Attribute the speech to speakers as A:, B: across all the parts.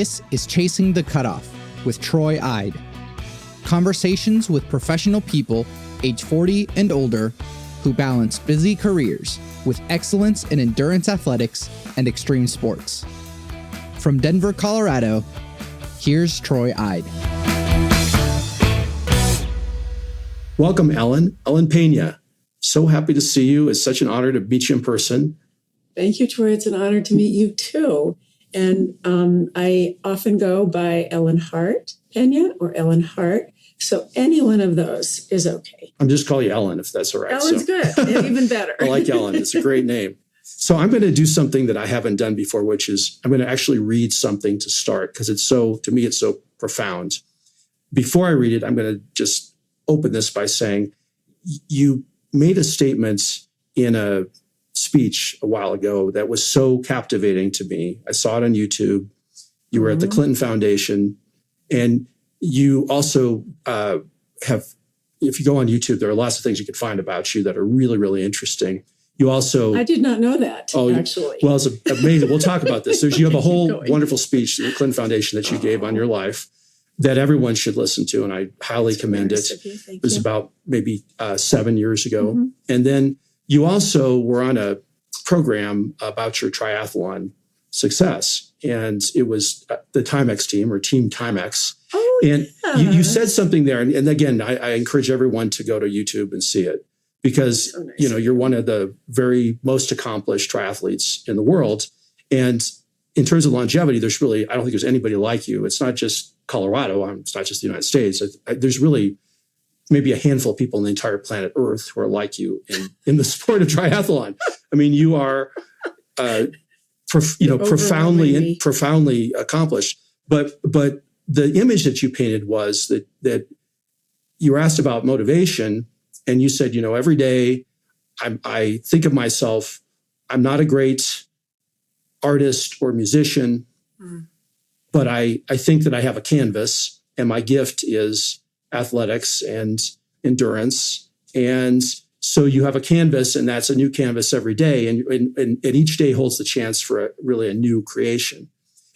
A: This is Chasing the Cutoff with Troy Ide. Conversations with professional people age 40 and older who balance busy careers with excellence in endurance athletics and extreme sports. From Denver, Colorado, here's Troy Ide.
B: Welcome, Ellen Pena. So happy to see you. It's such an honor to meet you in person.
C: Thank you, Troy. It's an honor to meet you too. And I often go by Ellen Hart Pena or Ellen Hart. So any one of those is okay.
B: I'm just calling you Ellen, if that's all right.
C: Ellen's good. Even better.
B: I like Ellen. It's a great name. So I'm going to do something that I haven't done before, which is I'm going to actually read something to start because to me, it's so profound. Before I read it, I'm going to just open this by saying you made a statement in a speech a while ago that was so captivating to me. I saw it on YouTube. You were at the Clinton Foundation, and you also have, if you go on YouTube, there are lots of things you can find about you that are really, really interesting. You also...
C: I did not know that, actually.
B: Well, it's amazing. We'll talk about this. You have a whole wonderful speech at the Clinton Foundation that you gave on your life that everyone should listen to, and I highly commend it. It was about maybe 7 years ago. Mm-hmm. And then you also were on a program about your triathlon success, and it was the Timex team or Team Timex.
C: Oh,
B: and
C: yeah.
B: you said something there. And again, I encourage everyone to go to YouTube and see it because,
C: so nice.
B: You're one of the very most accomplished triathletes in the world. And in terms of longevity, I don't think there's anybody like you. It's not just Colorado. It's not just the United States. There's really maybe a handful of people on the entire planet Earth who are like you in the sport of triathlon. I mean, you are, profoundly accomplished. But the image that you painted was that you were asked about motivation, and you said, every day I think of myself, I'm not a great artist or musician, but I think that I have a canvas, and my gift is athletics and endurance. And so you have a canvas, and that's a new canvas every day. And each day holds the chance for really a new creation.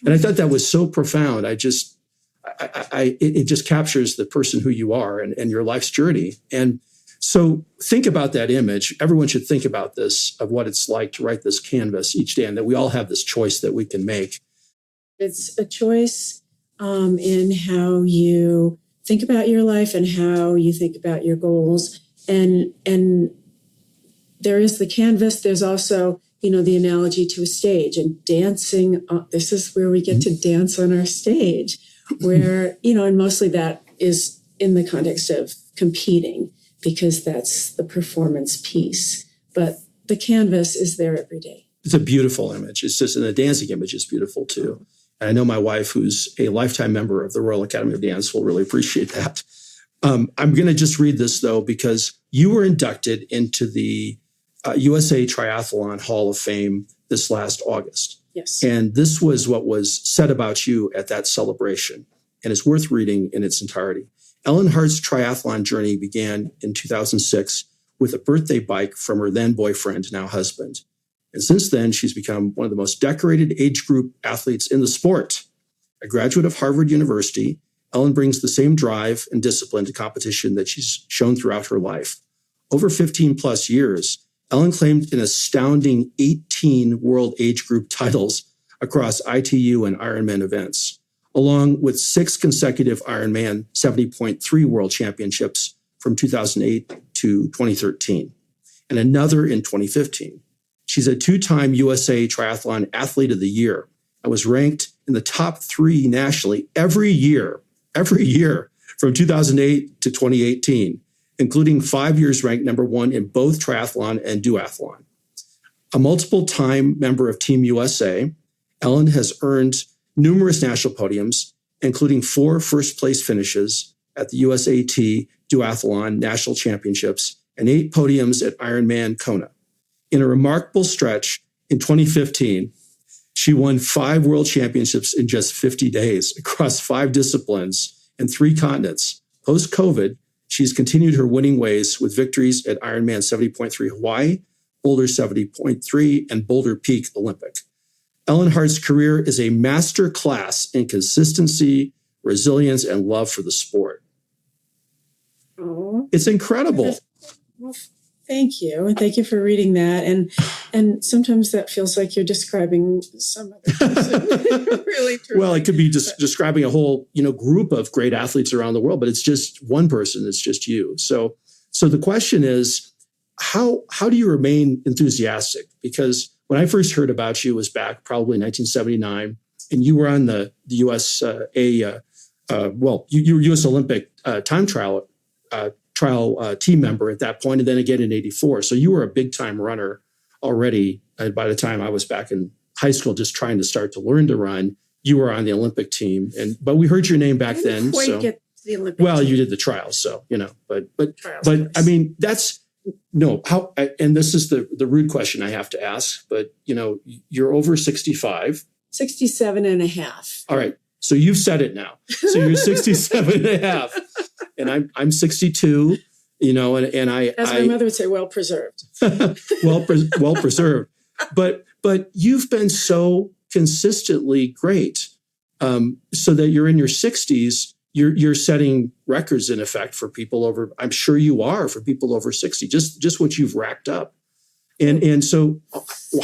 B: And I thought that was so profound. It just captures the person who you are and your life's journey. And so think about that image. Everyone should think about this, of what it's like to write this canvas each day, and that we all have this choice that we can make.
C: It's a choice in how you think about your life and how you think about your goals. And there is the canvas. There's also, the analogy to a stage and dancing. This is where we get to dance on our stage, where, and mostly that is in the context of competing, because that's the performance piece. But the canvas is there every day. It's
B: a beautiful image. It's just, and the dancing image is beautiful too. And I know my wife, who's a lifetime member of the Royal Academy of Dance, will really appreciate that. I'm going to just read this, though, because you were inducted into the USA Triathlon Hall of Fame this last August.
C: Yes.
B: And this was what was said about you at that celebration. And it's worth reading in its entirety. Ellen Hart's triathlon journey began in 2006 with a birthday bike from her then boyfriend, now husband. And since then, she's become one of the most decorated age group athletes in the sport. A graduate of Harvard University, Ellen brings the same drive and discipline to competition that she's shown throughout her life. Over 15 plus years, Ellen claimed an astounding 18 world age group titles across ITU and Ironman events, along with 6 consecutive Ironman 70.3 world championships from 2008 to 2013, and another in 2015. She's a 2-time USA Triathlon Athlete of the Year and was ranked in the top 3 nationally every year from 2008 to 2018, including 5 years ranked number 1 in both triathlon and duathlon. A multiple-time member of Team USA, Ellen has earned numerous national podiums, including 4 first-place finishes at the USAT Duathlon National Championships and 8 podiums at Ironman Kona. In a remarkable stretch, in 2015, she won 5 world championships in just 50 days across 5 disciplines and 3 continents. Post-COVID, she's continued her winning ways with victories at Ironman 70.3 Hawaii, Boulder 70.3, and Boulder Peak Olympic. Ellen Hart's career is a master class in consistency, resilience, and love for the sport.
C: Oh,
B: It's incredible.
C: well, thank you. And thank you for reading that. And sometimes that feels like you're describing some other person. Really true.
B: Well, it could be just describing a whole, group of great athletes around the world, but it's just one person. It's just you. So the question is, how do you remain enthusiastic? Because when I first heard about you was back probably 1979, and you were on the USA, you were U.S. Olympic time trial team member at that point, and then again in '84. So you were a big time runner already. By the time I was back in high school, just trying to start to learn to run, you were on the Olympic team, but we heard your name back then.
C: Quite
B: so
C: get to the Olympic
B: well,
C: team.
B: you did the trials, so but
C: Trials,
B: I mean that's. No, and this is the rude question I have to ask, but you're over 65.
C: 67 and a half.
B: All right. So you've said it now. So you're 67 and a half. And I'm 62, and I
C: As my mother would say, well preserved.
B: well preserved. But you've been so consistently great, so that you're in your 60s. You're setting records in effect for people over. I'm sure you are for people over 60. Just what you've racked up, and so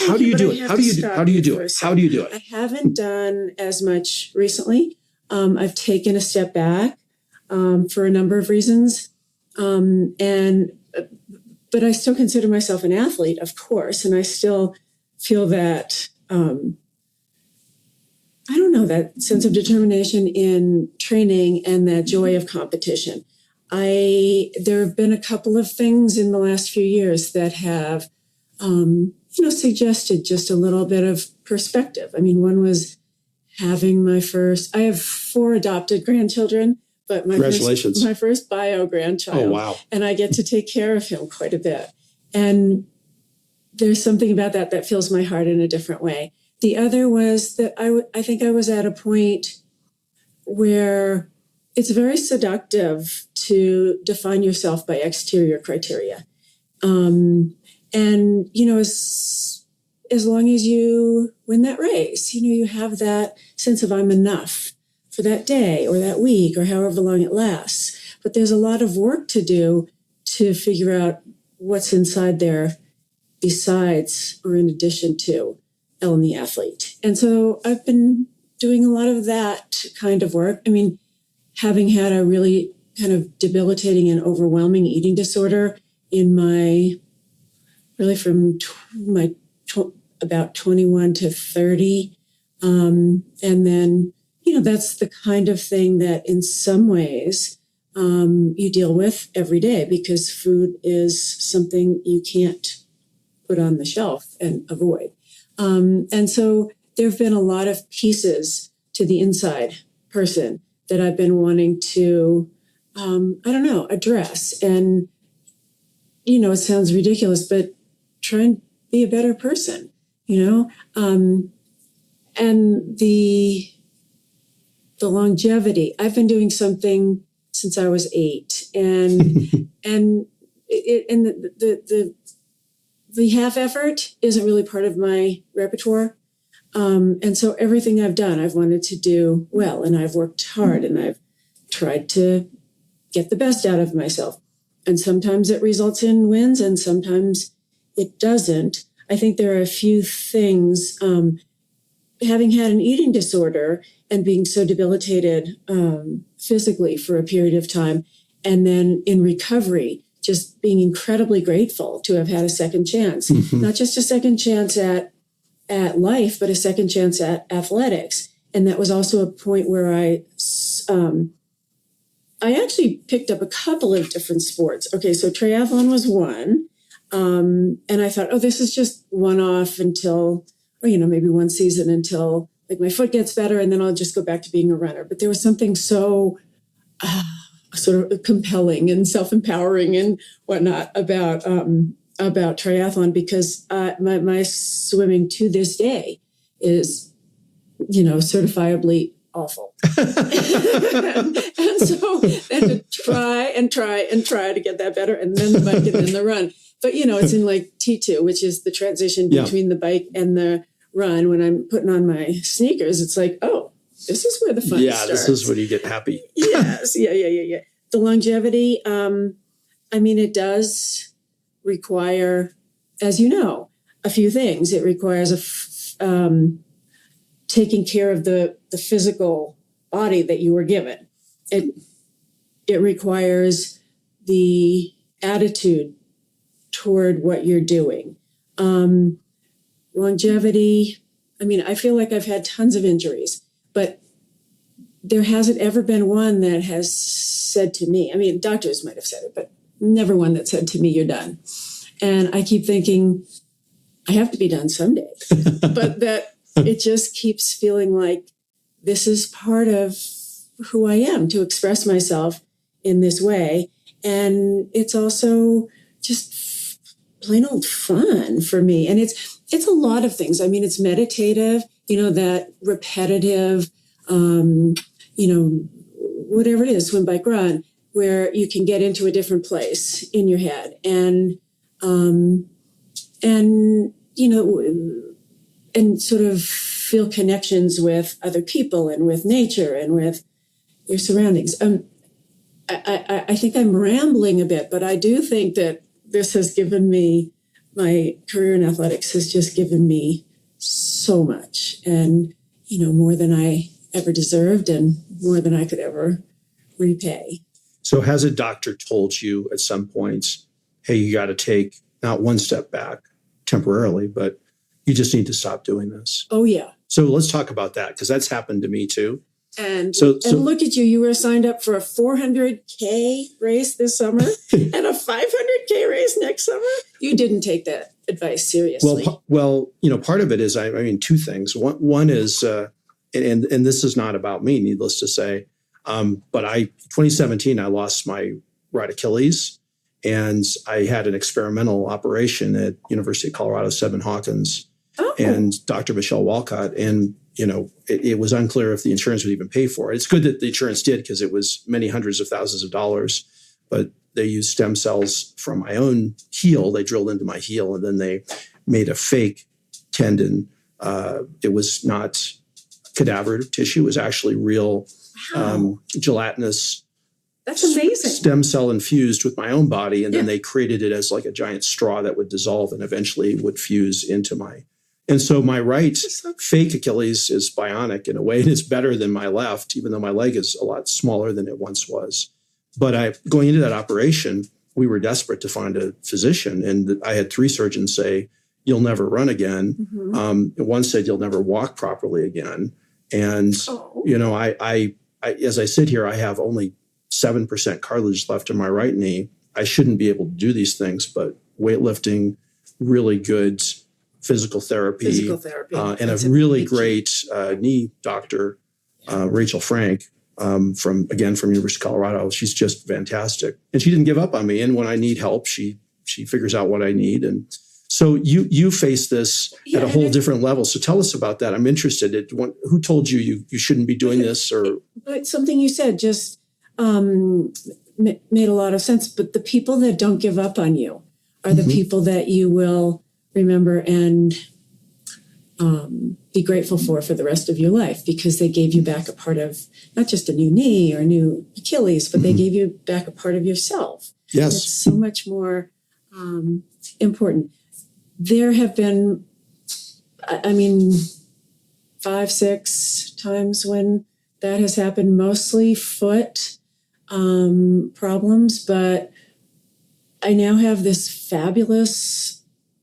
B: how do you do it? How do you do it?
C: I haven't done as much recently. I've taken a step back for a number of reasons, but I still consider myself an athlete, of course, and I still feel that. I don't know, that sense of determination in training and that joy of competition. There have been a couple of things in the last few years that have, suggested just a little bit of perspective. I mean, one was having I have 4 adopted grandchildren, but my first bio grandchild.
B: Oh, wow.
C: And I get to take care of him quite a bit. And there's something about that fills my heart in a different way. The other was that I think I was at a point where it's very seductive to define yourself by exterior criteria. And, as long as you win that race, you have that sense of I'm enough for that day or that week or however long it lasts. But there's a lot of work to do to figure out what's inside there besides or in addition to Ellen the athlete. And so I've been doing a lot of that kind of work. I mean, having had a really kind of debilitating and overwhelming eating disorder from about 21 to 30. And then, that's the kind of thing that in some ways you deal with every day because food is something you can't put on the shelf and avoid. And so there have been a lot of pieces to the inside person that I've been wanting to, address. And, it sounds ridiculous, but try and be a better person, and the longevity. I've been doing something since I was 8 and the half effort isn't really part of my repertoire. And so everything I've done, I've wanted to do well, and I've worked hard and I've tried to get the best out of myself. And sometimes it results in wins and sometimes it doesn't. I think there are a few things, having had an eating disorder and being so debilitated physically for a period of time, and then in recovery, just being incredibly grateful to have had a second chance, not just a second chance at life, but a second chance at athletics. And that was also a point where I actually picked up a couple of different sports. Okay, so triathlon was one. And I thought, this is just one-off until, maybe one season until like my foot gets better and then I'll just go back to being a runner. But there was something so sort of compelling and self-empowering and whatnot about triathlon because my swimming to this day is, certifiably awful. And so then to try to get that better, and then the bike and then the run. But, it's in like T2, which is the transition between the bike and the run, when I'm putting on my sneakers, it's like, oh, this is where the fun starts.
B: This is when you get happy.
C: Yes. Yeah. The longevity, it does require, as you know, a few things. It requires taking care of the physical body that you were given. It requires the attitude toward what you're doing. Longevity, I feel like I've had tons of injuries, but there hasn't ever been one that has said to me, doctors might have said it, but never one that said to me, you're done. And I keep thinking, I have to be done someday. But that it just keeps feeling like this is part of who I am, to express myself in this way. And it's also just plain old fun for me. And it's a lot of things. It's meditative, that repetitive, whatever it is, swim, bike, run, where you can get into a different place in your head and sort of feel connections with other people and with nature and with your surroundings. I think I'm rambling a bit, but I do think that this has given me, my career in athletics has just given me so much, and, more than I ever deserved and more than I could ever repay.
B: So has a doctor told you at some point, hey, you got to take not one step back temporarily, but you just need to stop doing this?
C: Oh, yeah.
B: So let's talk about that, because that's happened to me too.
C: And look at you were signed up for a 400K race this summer and a 500K race next summer. You didn't take that advice seriously.
B: Well, part of it is, two things. One is, and this is not about me, needless to say, but 2017, I lost my right Achilles, and I had an experimental operation at University of Colorado, Seven Hawkins, and Dr. Michelle Walcott. And, it was unclear if the insurance would even pay for it. It's good that the insurance did, because it was many hundreds of thousands of dollars, but they used stem cells from my own heel. They drilled into my heel, and then they made a fake tendon. It was not cadaver tissue. It was actually real gelatinous.
C: That's amazing.
B: Stem cell infused with my own body. And then they created it as like a giant straw that would dissolve and eventually would fuse into my. And so my right fake Achilles is bionic in a way. It is better than my left, even though my leg is a lot smaller than it once was. But going into that operation, we were desperate to find a physician. And I had 3 surgeons say, you'll never run again. Mm-hmm. One said, you'll never walk properly again. And, I as I sit here, I have only 7% cartilage left in my right knee. I shouldn't be able to do these things, but weightlifting, really good physical therapy. And a really great knee doctor, Rachel Frank, from University of Colorado. She's just fantastic. And she didn't give up on me. And when I need help, she figures out what I need. And so you face this at a whole different level. So tell us about that. I'm interested. Who told you shouldn't be doing this?
C: But something you said just made a lot of sense. But the people that don't give up on you are the people that you will remember and be grateful for the rest of your life, because they gave you back a part of not just a new knee or a new Achilles, but they gave you back a part of yourself.
B: Yes.
C: It's so much more important. There have been, 5, 6 times when that has happened, mostly foot problems, but I now have this fabulous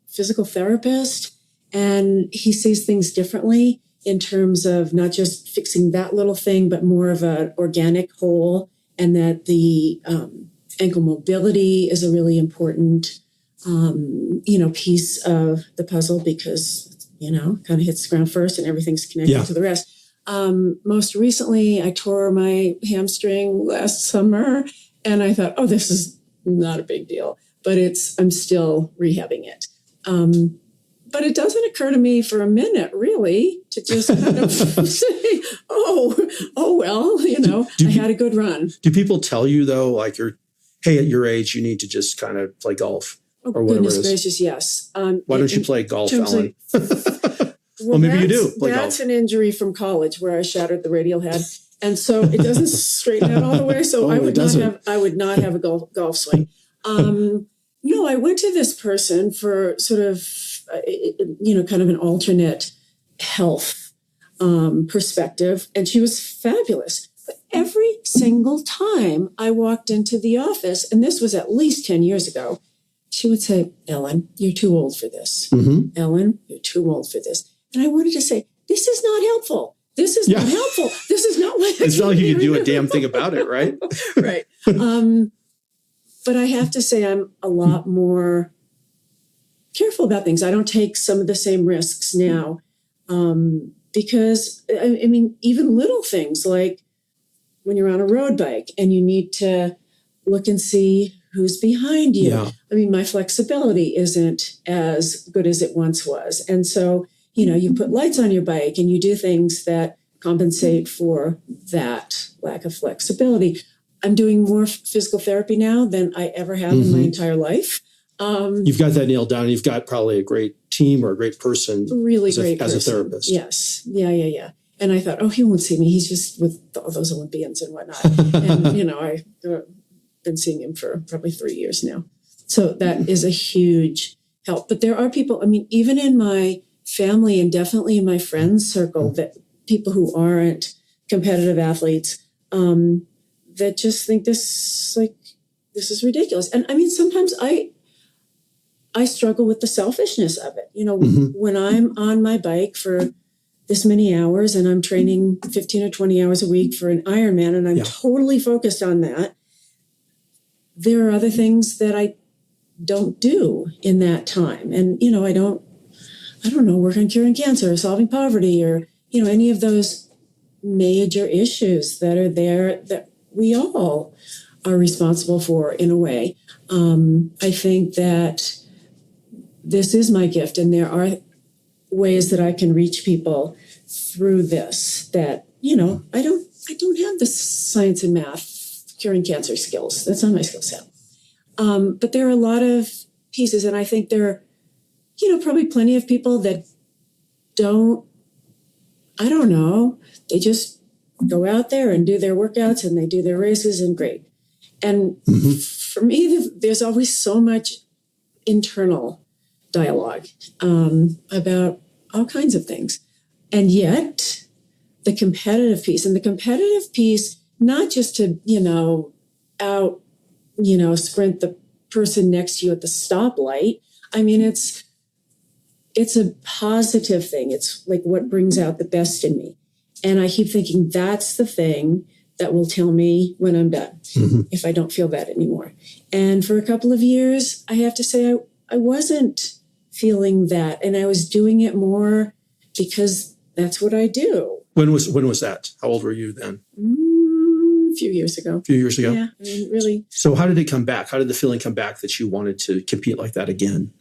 C: physical therapist, and he sees things differently in terms of not just fixing that little thing, but more of an organic whole, and that the ankle mobility is a really important piece of the puzzle, because, kind of hits the ground first and everything's connected to the rest. Most recently, I tore my hamstring last summer, and I thought, this is not a big deal, but I'm still rehabbing it. But it doesn't occur to me for a minute, really, to just kind of say, I had a good run.
B: Do people tell you, though, like, hey, at your age, you need to just kind of play golf?
C: Oh, or whatever goodness gracious, yes.
B: Why don't you play golf, Ellen? Well, maybe you do play golf.
C: That's an injury from college where I shattered the radial head. And so it doesn't straighten out all the way. So I would not have a golf swing. No, I went to this person for sort of, kind of an alternate health perspective. And she was fabulous. But every single time I walked into the office, and this was at least 10 years ago, she would say, Ellen, you're too old for this.
B: Mm-hmm.
C: Ellen, you're too old for this. And I wanted to say, this is not helpful. This is not helpful. This is not what
B: it's not like you can do a damn thing about it, right?
C: Right. But I have to say I'm a lot more careful about things. I don't take some of the same risks now because, I mean, even little things like when you're on a road bike and you need to look and see who's behind you. Yeah. I mean, my flexibility isn't as good as it once was. And so, you put lights on your bike and you do things that compensate for that lack of flexibility. I'm doing more physical therapy now than I ever have in my entire life.
B: You've got that nailed down. And you've got probably a great team or a great person as a therapist.
C: Yes. Yeah. And I thought, he won't see me. He's just with all those Olympians and whatnot. And, I've been seeing him for probably 3 years now. So that is a huge help. But there are people, I mean, even in my family and definitely in my friends circle, that people who aren't competitive athletes, that just think this is ridiculous. And I mean, sometimes I struggle with the selfishness of it. When I'm on my bike for this many hours and I'm training 15 or 20 hours a week for an Ironman and I'm totally focused on that, there are other things that I don't do in that time. And, I don't know, work on curing cancer or solving poverty or, any of those major issues that are there that we all are responsible for in a way. I think that this is my gift, and there are ways that I can reach people through this that, I don't have the science and math curing cancer skills. That's not my skill set. But there are a lot of pieces, and I think there are, probably plenty of people that they just go out there and do their workouts and they do their races and great. And for me, there's always so much internal dialogue about all kinds of things. And yet the competitive piece, not just to, sprint the person next to you at the stoplight. I mean, it's a positive thing. It's like what brings out the best in me. And I keep thinking that's the thing that will tell me when I'm done, if I don't feel that anymore. And for a couple of years, I have to say I wasn't feeling that. And I was doing it more because that's what I do.
B: When was that? How old were you then?
C: A few years ago. Yeah, I mean, really.
B: So how did it come back? How did the feeling come back that you wanted to compete like that again?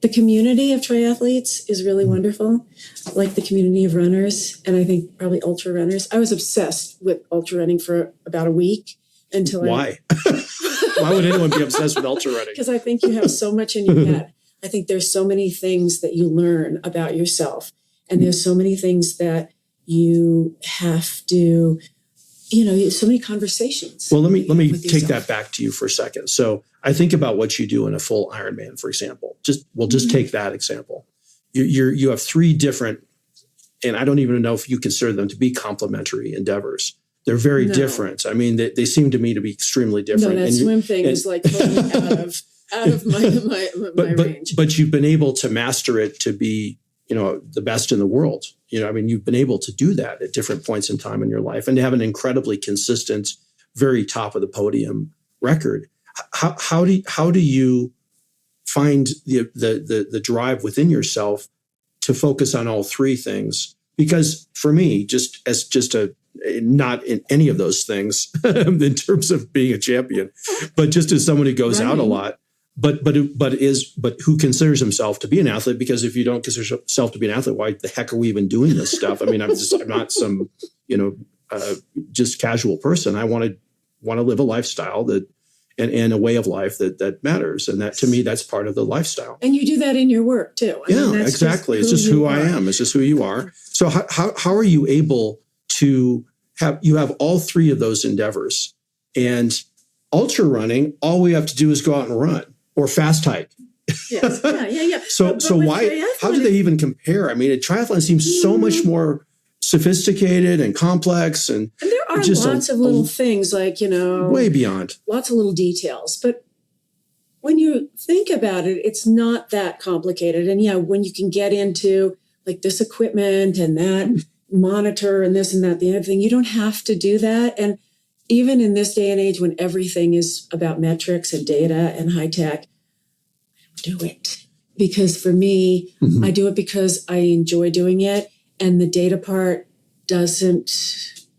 C: The community of triathletes is really wonderful, like the community of runners, and I think probably ultra runners. I was obsessed with ultra running for about a week until
B: Why? Why would anyone be obsessed with ultra running?
C: Because I think you have so much in your head. I think there's so many things that you learn about yourself, and there's so many things that you have to, so many conversations.
B: Well, let me take that back to you for a second. So I think about what you do in a full Ironman, for example. Just take that example. You have three different, and I don't even know if you consider them to be complementary endeavors. They're very different. I mean, they seem to me to be extremely different.
C: No, that swim thing is like totally out of my range.
B: But you've been able to master it to be, the best in the world. You've been able to do that at different points in time in your life and to have an incredibly consistent, very top of the podium record. How do you find the drive within yourself to focus on all three things? Because for me, not in any of those things in terms of being a champion, but just as someone who goes out a lot, but who considers himself to be an athlete, because if you don't consider yourself to be an athlete, why the heck are we even doing this stuff? I mean, I'm not some, just casual person. I want to live a lifestyle and a way of life that matters. And that, to me, that's part of the lifestyle.
C: And you do that in your work too. I mean, that's
B: exactly. It's just who I am. It's just who you are. So how are you able to have all three of those endeavors? And ultra running, all we have to do is go out and run or fast hike.
C: Yes. Yeah.
B: So how do they even compare? I mean, a triathlon seems so much more sophisticated and complex, and
C: there are lots of little things like,
B: way beyond,
C: lots of little details. But when you think about it, it's not that complicated. And when you can get into like this equipment and that monitor and this and that, the other thing, you don't have to do that. And even in this day and age when everything is about metrics and data and high tech, I don't do it. Because for me, I do it because I enjoy doing it. And the data part doesn't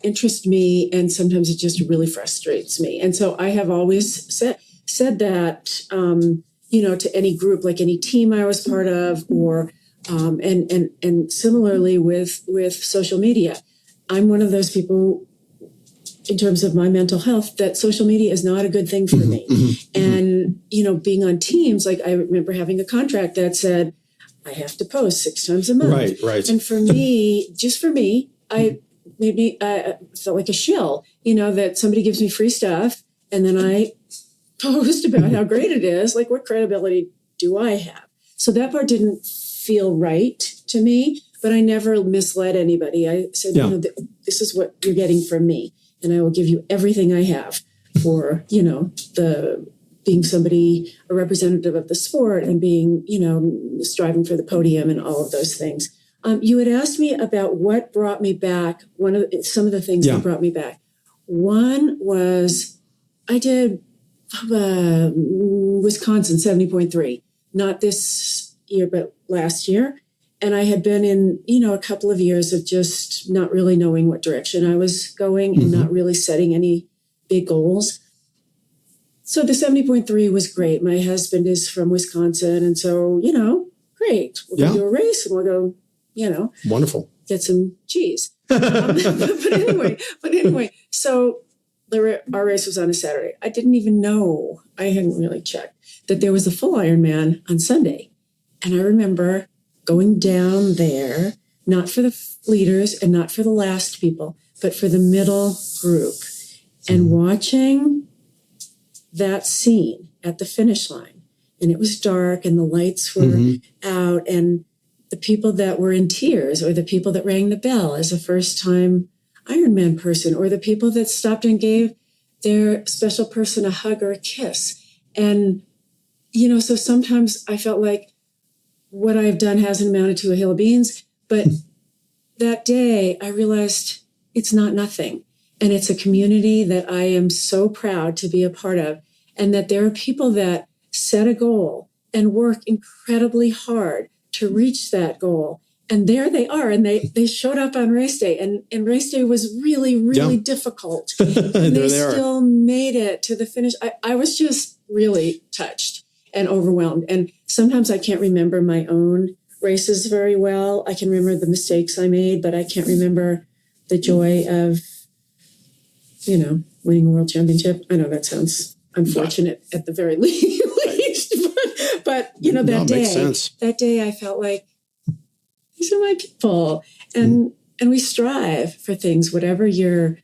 C: interest me. And sometimes it just really frustrates me. And so I have always said that, to any group, like any team I was part of, or and similarly with social media. I'm one of those people, in terms of my mental health, that social media is not a good thing for me. And, being on teams, like I remember having a contract that said, I have to post 6 times a month.
B: Right.
C: And for me, I felt like a shill, that somebody gives me free stuff and then I post about how great it is. Like, what credibility do I have? So that part didn't feel right to me, but I never misled anybody. I said, this is what you're getting from me, and I will give you everything I have for, being somebody, a representative of the sport, and being, striving for the podium and all of those things. You had asked me about what brought me back. Some of the things that brought me back. One was I did Wisconsin 70.3, not this year, but last year. And I had been in, a couple of years of just not really knowing what direction I was going and not really setting any big goals. So the 70.3 was great. My husband is from Wisconsin. And so, great. We'll go do a race and we'll go,
B: wonderful,
C: get some cheese. But anyway, so our race was on a Saturday. I didn't even know, I hadn't really checked, that there was a full Ironman on Sunday. And I remember going down there, not for the leaders and not for the last people, but for the middle group, and watching that scene at the finish line. And it was dark and the lights were out, and the people that were in tears, or the people that rang the bell as a first-time Ironman person, or the people that stopped and gave their special person a hug or a kiss. And, so sometimes I felt like what I've done hasn't amounted to a hill of beans, but that day I realized it's not nothing. And it's a community that I am so proud to be a part of, and that there are people that set a goal and work incredibly hard to reach that goal. And there they are, and they showed up on race day, and race day was really, really difficult. And they still made it to the finish. I was just really touched and overwhelmed. And sometimes I can't remember my own races very well. I can remember the mistakes I made, but I can't remember the joy of, winning a world championship. I know that sounds unfortunate at the very least, but that day I felt like, these are my people, and we strive for things, whatever your,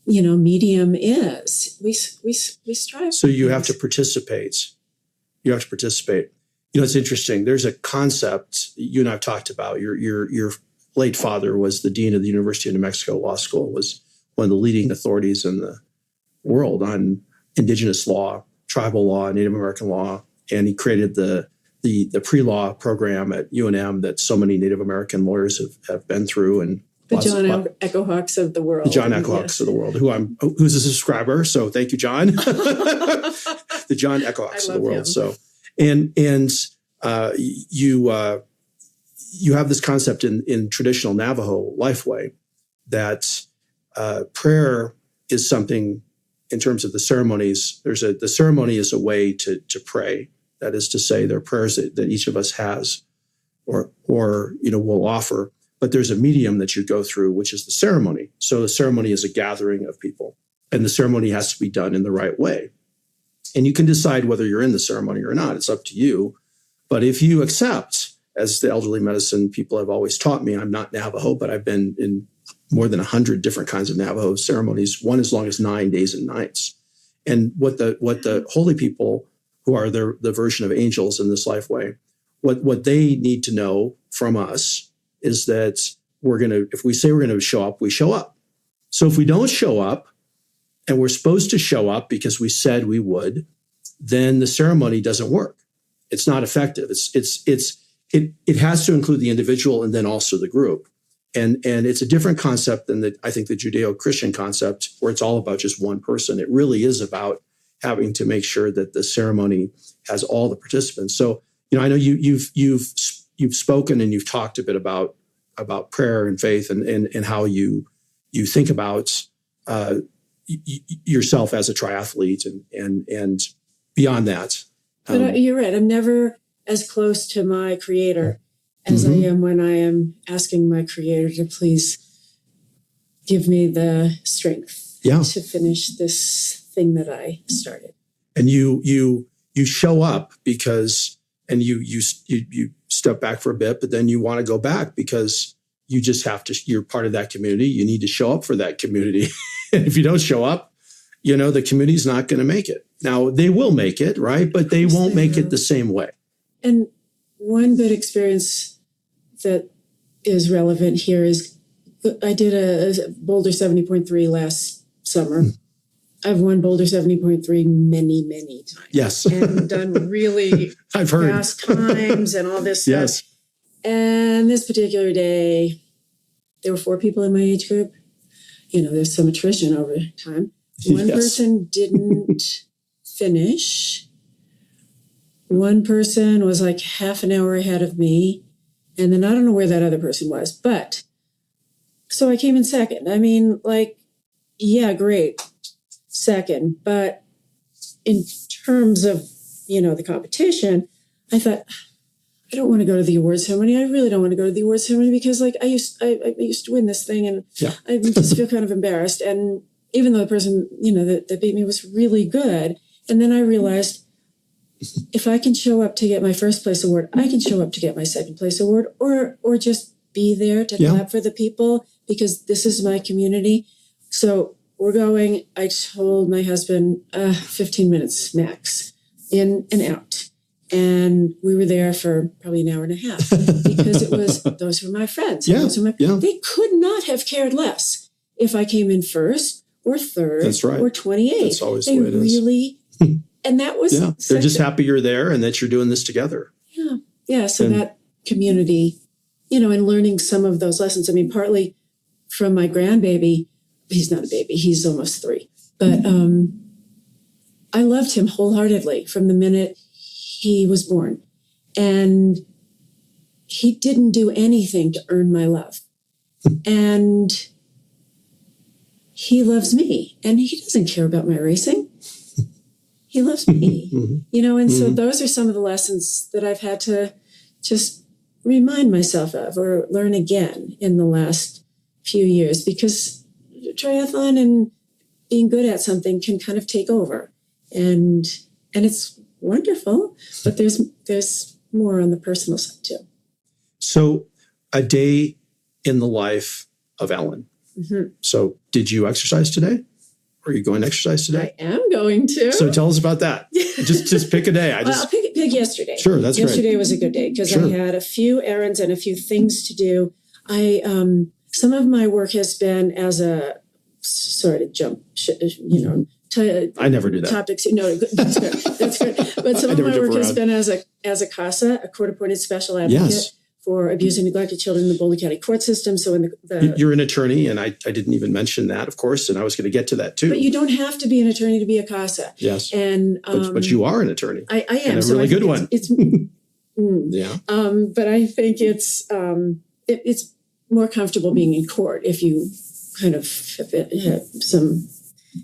C: medium is. We strive.
B: So you have to participate. It's interesting. There's a concept you and I've talked about. Your late father was the dean of the University of New Mexico Law School, was one of the leading authorities in the world on indigenous law, tribal law, Native American law, and he created the pre-law program at UNM that so many Native American lawyers have been through, and
C: the John Echohawks of the world.
B: The John Echohawks of the world, who's a subscriber. So thank you, John. The John Echohawks of the world. Him. So, and you have this concept in traditional Navajo lifeway that prayer is something in terms of the ceremonies. The ceremony is a way to pray. That is to say, there are prayers that each of us has or will offer. But there's a medium that you go through, which is the ceremony. So the ceremony is a gathering of people, and the ceremony has to be done in the right way. And you can decide whether you're in the ceremony or not. It's up to you. But if you accept, as the elderly medicine people have always taught me, I'm not Navajo, but I've been in more than 100 different kinds of Navajo ceremonies, one as long as 9 days and nights. And what the holy people, who are the version of angels in this life way, what they need to know from us is that if we say we're going to show up, we show up. So if we don't show up, and we're supposed to show up because we said we would, then the ceremony doesn't work. It's not effective. It has to include the individual and then also the group. And it's a different concept than I think the Judeo-Christian concept, where it's all about just one person. It really is about having to make sure that the ceremony has all the participants. So, I know you've spoken and you've talked a bit about prayer and faith and how you think about yourself as a triathlete and beyond that.
C: But you're right. I'm never as close to my creator as I am when I am asking my creator to please give me the strength to finish this thing that I started. And
B: you show up because, and you step back for a bit, but then you want to go back because you just have to, you're part of that community. You need to show up for that community. And if you don't show up, the community's not going to make it. Now, they will make it, right? But they won't make it the same way. And
C: one good experience that is relevant here is I did a Boulder 70.3 last summer. I've won Boulder 70.3 many, many times.
B: Yes.
C: And done really
B: I've heard
C: fast times and all this
B: yes.
C: stuff. And this particular day, there were 4 people in my age group. There's some attrition over time. One person didn't finish. One person was like half an hour ahead of me. And then I don't know where that other person was. But so I came in second. I mean, great. Second. But in terms of, the competition, I thought, I don't want to go to the awards ceremony. I really don't want to go to the awards ceremony because I used to win this thing and I just feel kind of embarrassed. And even though the person, that beat me was really good. And then I realized if I can show up to get my first place award, I can show up to get my second place award or just be there to clap for the people because this is my community. So we're going, I told my husband, 15 minutes max in and out. And we were there for probably an hour and a half because those were my friends. They could not have cared less if I came in first or third or 28th.
B: That's always the way it is.
C: Really, and that was
B: they're just happy you're there and that you're doing this together.
C: So that community, and learning some of those lessons. I mean, partly from my grandbaby. He's not a baby; he's almost 3. But I loved him wholeheartedly from the minute he was born, and he didn't do anything to earn my love, and he loves me, and he doesn't care about my racing. He loves me, and so those are some of the lessons that I've had to just remind myself of or learn again in the last few years, because triathlon and being good at something can kind of take over, and it's wonderful, but there's more on the personal side too.
B: So a day in the life of Ellen. So did you exercise today? Are you going to exercise today?
C: I am going to.
B: So tell us about that. just pick a day.
C: I'll pick yesterday.
B: Sure, that's great.
C: Yesterday was a good day because I had a few errands and a few things to do. Some of my work has been as a sort of jump,
B: I never do that.
C: Topics, that's good. That's good. But some of my work has been as a CASA, a court-appointed special advocate for abused and neglected children in the Boulder County court system. So
B: you're an attorney, and I didn't even mention that, of course, and I was going to get to that too.
C: But you don't have to be an attorney to be a CASA.
B: Yes.
C: And
B: but you are an attorney.
C: I am.
B: And a really good one.
C: It's But I think it's more comfortable being in court if you kind of have some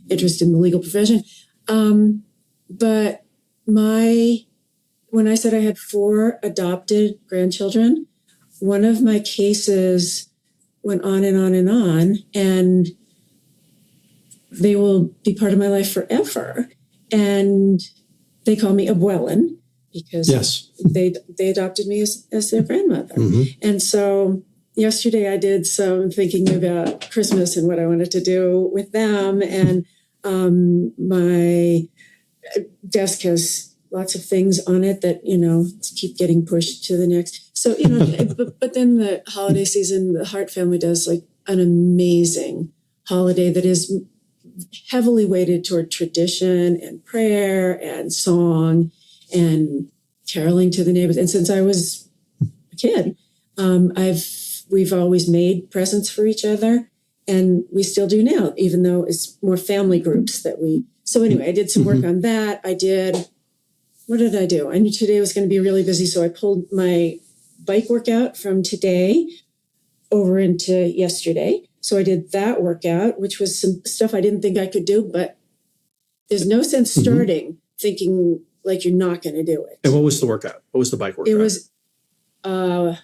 C: interest in the legal profession. But when I said I had 4 adopted grandchildren, one of my cases went on and on and on, and they will be part of my life forever. And they call me Abuelin because
B: Yes.
C: they adopted me as their grandmother. And so yesterday I did some thinking about Christmas and what I wanted to do with them. And my desk has lots of things on it that, keep getting pushed to the next. So, but then the holiday season, the Hart family does like an amazing holiday that is heavily weighted toward tradition and prayer and song and caroling to the neighbors. And since I was a kid, we've always made presents for each other, and we still do now, even though it's more family groups that we. So anyway, I did some work on that. What did I do? I knew today was going to be really busy, so I pulled my bike workout from today over into yesterday. So I did that workout, which was some stuff I didn't think I could do, but there's no sense starting thinking like you're not going to do it.
B: And what was the workout? What was the bike workout?
C: It was an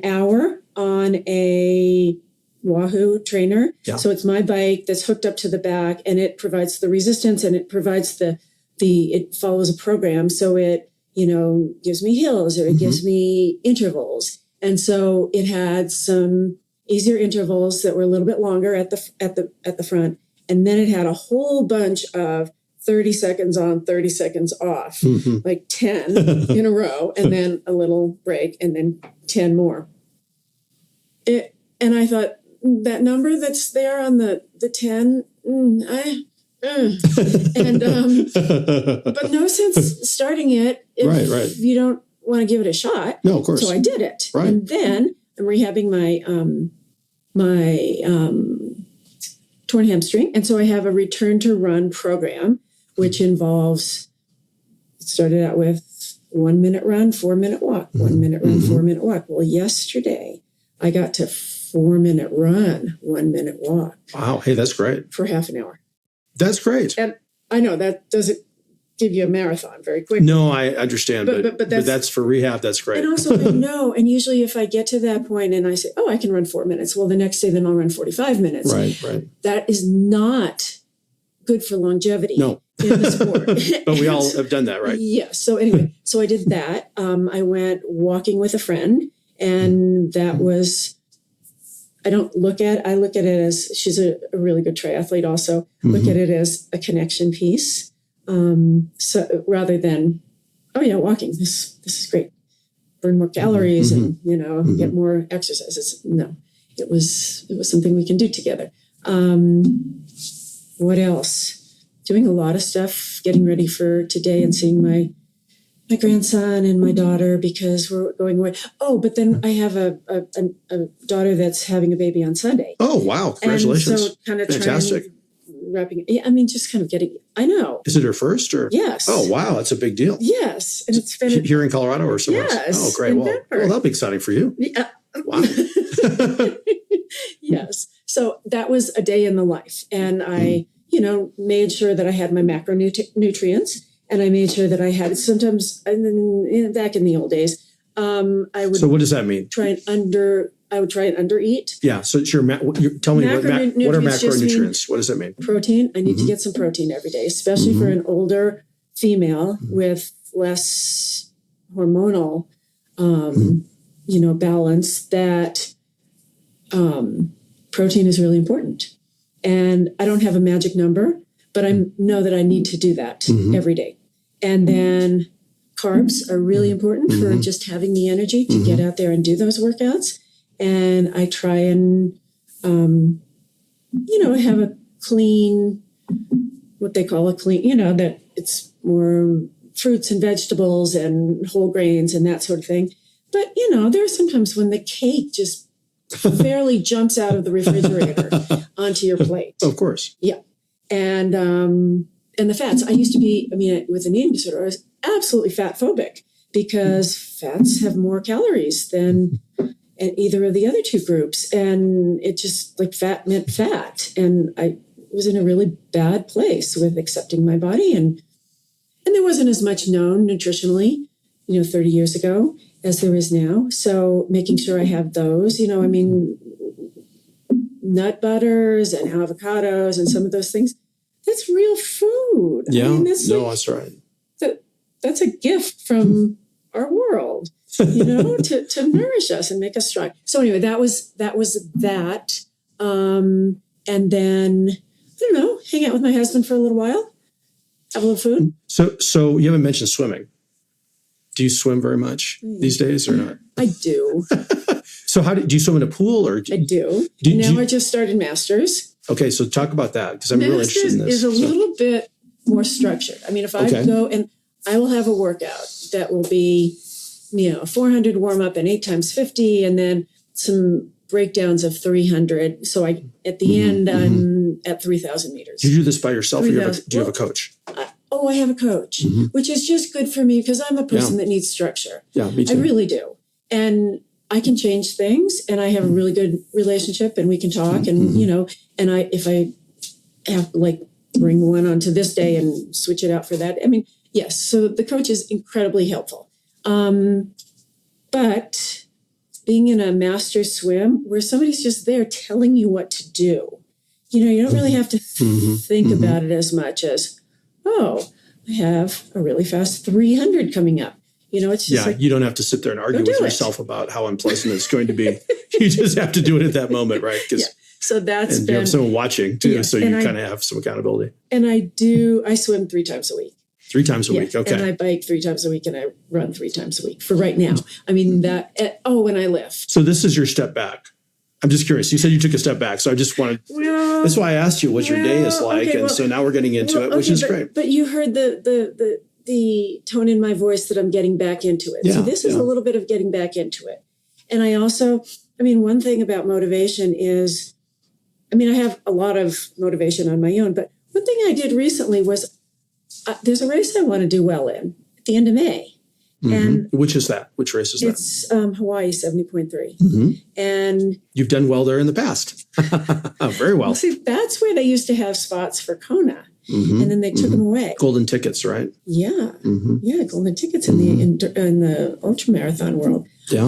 C: hour on a Wahoo trainer. Yeah. So it's my bike that's hooked up to the back, and it provides the resistance, and it provides it follows a program. So it, gives me hills, or it gives me intervals. And so it had some easier intervals that were a little bit longer at the front. And then it had a whole bunch of 30 seconds on, 30 seconds off, like 10 in a row, and then a little break, and then 10 more. And I thought, that number that's there on the 10, but no sense starting it if you don't want to give it a shot.
B: No, of course.
C: So I did it.
B: Right.
C: And then I'm rehabbing my torn hamstring. And so I have a return to run program, which involves, it started out with 1 minute run, 4 minute walk, 1 minute run, 4 minute walk. Well, yesterday I got to 4 minute run, 1 minute walk.
B: Wow. Hey, that's great.
C: For half an hour.
B: That's great.
C: And I know that doesn't give you a marathon very quickly.
B: No, I understand. But that's for rehab. That's great.
C: And also I know, and usually if I get to that point and I say, oh, I can run 4 minutes. Well, the next day then I'll run 45 minutes.
B: Right.
C: That is not good for longevity.
B: No.
C: In the sport.
B: But we all have done that, right?
C: Yes. So anyway, so I did that. I went walking with a friend, and that was, I look at it as, she's a really good triathlete also, look at it as a connection piece. So rather than, oh yeah, walking, this is great. Burn more calories and, get more exercises. No, it was something we can do together. What else? Doing a lot of stuff, getting ready for today and seeing my grandson and my daughter because we're going away. Oh, but then I have a daughter that's having a baby on Sunday.
B: Oh, wow. Congratulations.
C: And so kind of
B: fantastic.
C: Wrapping. Yeah, I mean, just kind of getting, I know.
B: Is it her first or?
C: Yes.
B: Oh, wow. That's a big deal.
C: Yes. And it's been
B: here in Colorado or somewhere
C: else?
B: Oh, great. Well, that'll be exciting for you.
C: Yeah.
B: Wow.
C: Yes. So that was a day in the life. And I, made sure that I had my macronutrients, and I made sure that I had sometimes, and then back in the old days, I would.
B: So what does that mean?
C: I would try and undereat.
B: Yeah. So it's tell me what are macronutrients? What does that mean?
C: Protein. I need to get some protein every day, especially for an older female with less hormonal, balance. That protein is really important. And I don't have a magic number, but I know that I need to do that every day. And then carbs are really important for just having the energy to get out there and do those workouts. And I try and, have a clean, what they call a clean, that it's more fruits and vegetables and whole grains and that sort of thing. But, there are sometimes when the cake just barely jumps out of the refrigerator onto your plate.
B: Of course.
C: Yeah. And the fats. I used to be, with an eating disorder, I was absolutely fat phobic because fats have more calories than either of the other two groups. And it just fat meant fat. And I was in a really bad place with accepting my body. And there wasn't as much known nutritionally, 30 years ago as there is now. So making sure I have those, nut butters and avocados and some of those things, that's real food.
B: Yeah. That's right.
C: that's a gift from our world, to nourish us and make us strong. So anyway, that was that. And then, I don't know, hang out with my husband for a little while, have a little food.
B: So you haven't mentioned swimming. Do you swim very much these days or not?
C: I do.
B: So do you swim in a pool or?
C: I do. I just started Masters.
B: Okay. So talk about that because I'm really interested in this.
C: Masters is a little bit more structured. I mean, if I go and I will have a workout that will be, 400 warm up and 8 times 50 and then some breakdowns of 300. So at the end, I'm at 3,000 meters.
B: Do you do this by yourself or do you have a coach?
C: I have a coach, which is just good for me because I'm a person that needs structure.
B: Yeah, me too.
C: I really do. And I can change things and I have a really good relationship and we can talk and, and if I have bring one onto this day and switch it out for that. I mean, yes. So the coach is incredibly helpful. But being in a master swim where somebody's just there telling you what to do, you don't really have to think about it as much as, I have a really fast 300 coming up. It's just
B: you don't have to sit there and argue with yourself about how unpleasant it's going to be. You just have to do it at that moment, right?
C: So that's
B: you have someone watching too, so you kind of have some accountability.
C: And I swim 3 times a week.
B: 3 times a week, okay.
C: And I bike 3 times a week and I run 3 times a week for right now. I mean, when I lift.
B: So this is your step back. I'm just curious. You said you took a step back. So I just wanted, that's why I asked you what your day is like. So now we're getting into it, which is great.
C: But you heard the tone in my voice that I'm getting back into it. So this is a little bit of getting back into it. And I also, one thing about motivation is, I have a lot of motivation on my own, but one thing I did recently was there's a race I want to do well in at the end of May. And
B: which is that? Which race is that?
C: It's Hawaii 70.3. And
B: you've done well there in the past. Very well.
C: See, that's where they used to have spots for Kona. And then they took them away.
B: Golden tickets, right?
C: Yeah. Yeah, golden tickets in the ultra marathon world.
B: Yeah.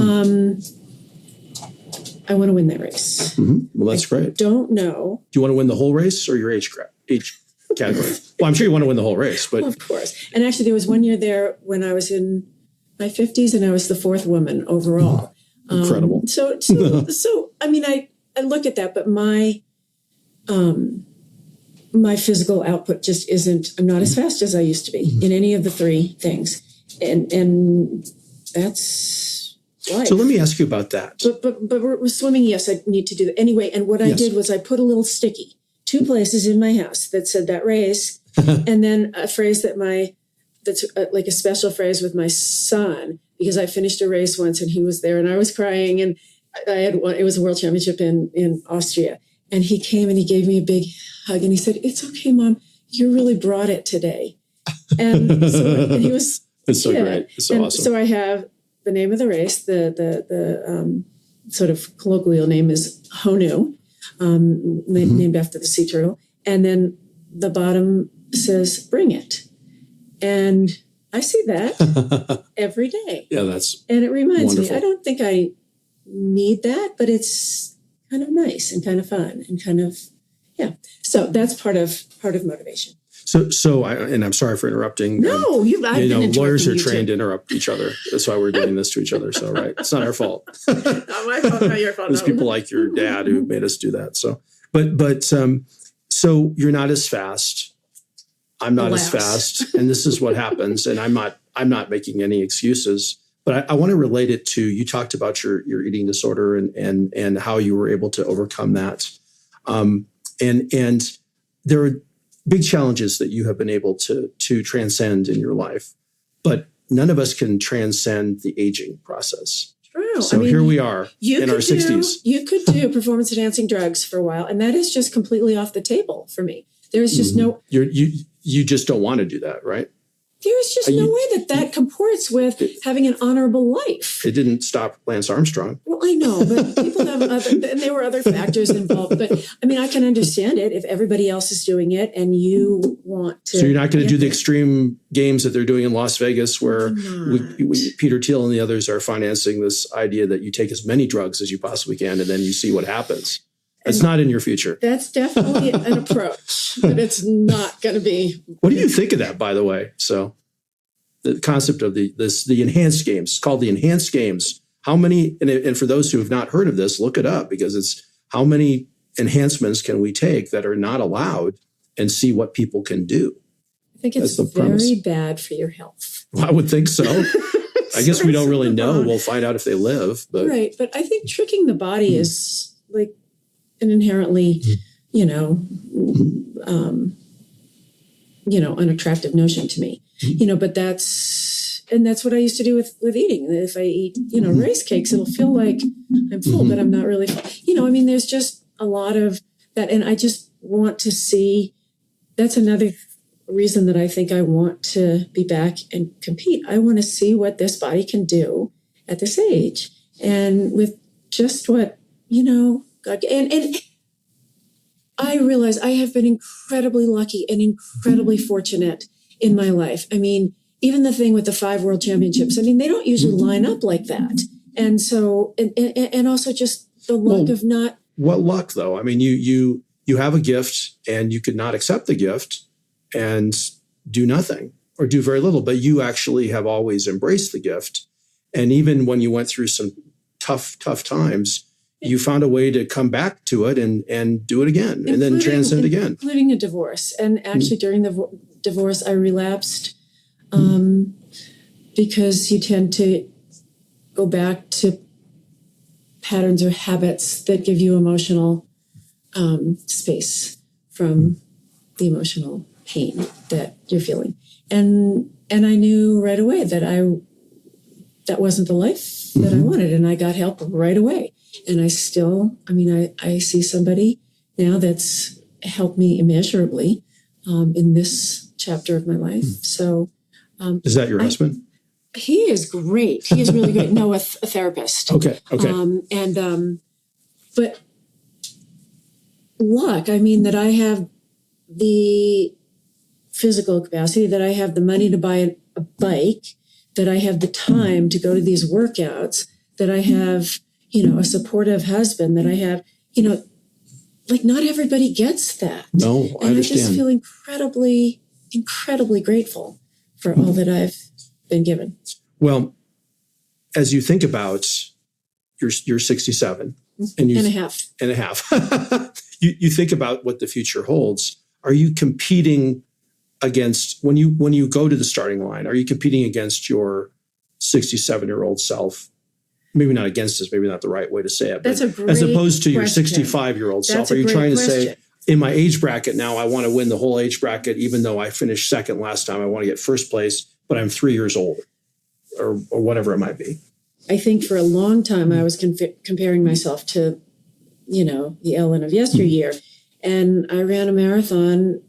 C: I want to win that race.
B: Well, that's great.
C: Don't know.
B: Do you want to win the whole race or your age category? Well, I'm sure you want to win the whole race, but
C: of course. And actually, there was one year there when I was in my 50s, and I was the 4th woman overall.
B: Incredible.
C: So I look at that, but my physical output just isn't. I'm not as fast as I used to be in any of the 3 things, and that's life.
B: So let me ask you about that.
C: But we're swimming. Yes, I need to do that anyway. And what I did was I put a little sticky 2 places in my house that said that race, and then a phrase that's like a special phrase with my son, because I finished a race once and he was there and I was crying and it was a world championship in Austria. And he came and he gave me a big hug and he said, "It's okay, Mom. You really brought it today." And he was,
B: it's so great. It's so awesome.
C: So I have the name of the race, the sort of colloquial name is Honu, named after the sea turtle. And then the bottom says, "Bring it." And I see that every day.
B: Yeah,
C: and it reminds
B: wonderful.
C: me, I don't think I need that, but it's kind of nice and kind of fun and kind of, So that's part of motivation.
B: So and I'm sorry for interrupting.
C: No,
B: lawyers are trained to interrupt each other. That's why we're doing this to each other. So, right. It's not our fault.
C: Not my fault, not your fault.
B: There's people like your dad who made us do that. So, so you're not as fast. I'm not as fast. And this is what happens. And I'm not making any excuses, but I want to relate it to, you talked about your eating disorder and how you were able to overcome that. And there are big challenges that you have been able to transcend in your life, but none of us can transcend the aging process.
C: True.
B: So here we are in our 60s.
C: You could do performance enhancing drugs for a while, and that is just completely off the table for me. There's just no...
B: You just don't want to do that, right?
C: There's just no way that comports with having an honorable life.
B: It didn't stop Lance Armstrong.
C: Well, I know, but people have and there were other factors involved. But I can understand it if everybody else is doing it and you want to.
B: So you're not going to do the extreme games that they're doing in Las Vegas, where Peter Thiel and the others are financing this idea that you take as many drugs as you possibly can, and then you see what happens. It's not in your future.
C: That's definitely an approach, but it's not going to be.
B: What do you think of that, by the way? So the concept of the enhanced games. It's called the enhanced games. How many, and for those who have not heard of this, look it up, because it's how many enhancements can we take that are not allowed and see what people can do.
C: I think it's very bad for your health.
B: Well, I would think so. I guess we don't really know. We'll find out if they live. But.
C: Right. But I think tricking the body is like an inherently, unattractive notion to me. But that's what I used to do with eating. If I eat, rice cakes, it'll feel like I'm full, but I'm not really full. There's just a lot of that. And I just want to see, that's another reason that I think I want to be back and compete. I want to see what this body can do at this age. And with just what, God, and I realize I have been incredibly lucky and incredibly fortunate in my life. Even the thing with the 5 world championships, they don't usually line up like that. And so, and also just the luck of not.
B: What luck though? You have a gift and you could not accept the gift and do nothing or do very little, but you actually have always embraced the gift. And even when you went through some tough times, you found a way to come back to it and do it again, and then transcend again.
C: Including a divorce. And actually during the divorce, I relapsed because you tend to go back to patterns or habits that give you emotional space from the emotional pain that you're feeling. And I knew right away that that wasn't the life that I wanted. And I got help right away. And I still, I see somebody now that's helped me immeasurably in this chapter of my life. So,
B: is that your husband?
C: He is great. He is really great. No, a therapist.
B: Okay.
C: But luck, that I have the physical capacity, that I have the money to buy a bike, that I have the time to go to these workouts, that I have, a supportive husband, that I have, not everybody gets that.
B: No, I understand.
C: I just feel incredibly, incredibly grateful for all that I've been given.
B: Well, as you think about you're 67 and a half, you think about what the future holds. Are you competing against, when you go to the starting line, are you competing against your 67-year-old self? Maybe not against us, maybe not the right way to say it, but as opposed to your 65-year-old self. Are you trying to say, in my age bracket now, I want to win the whole age bracket, even though I finished second last time, I want to get first place, but I'm 3 years older, or whatever it might be?
C: I think for a long time, I was comparing myself to, the Ellen of yesteryear. And I ran a marathon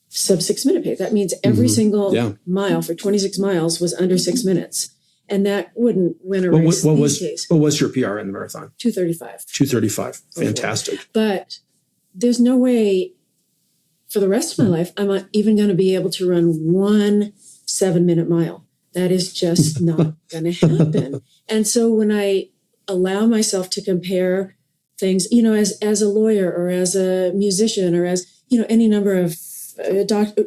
C: sub 6 minute pace. That means every single mile for 26 miles was under 6 minutes. And that wouldn't win a race these days.
B: What was your PR in the marathon?
C: 2:35.
B: 2:35. Fantastic.
C: But there's no way for the rest of my life I'm even going to be able to run 1 7-minute mile. That is just not going to happen. And so when I allow myself to compare things, as a lawyer or as a musician or as, any number of doctors,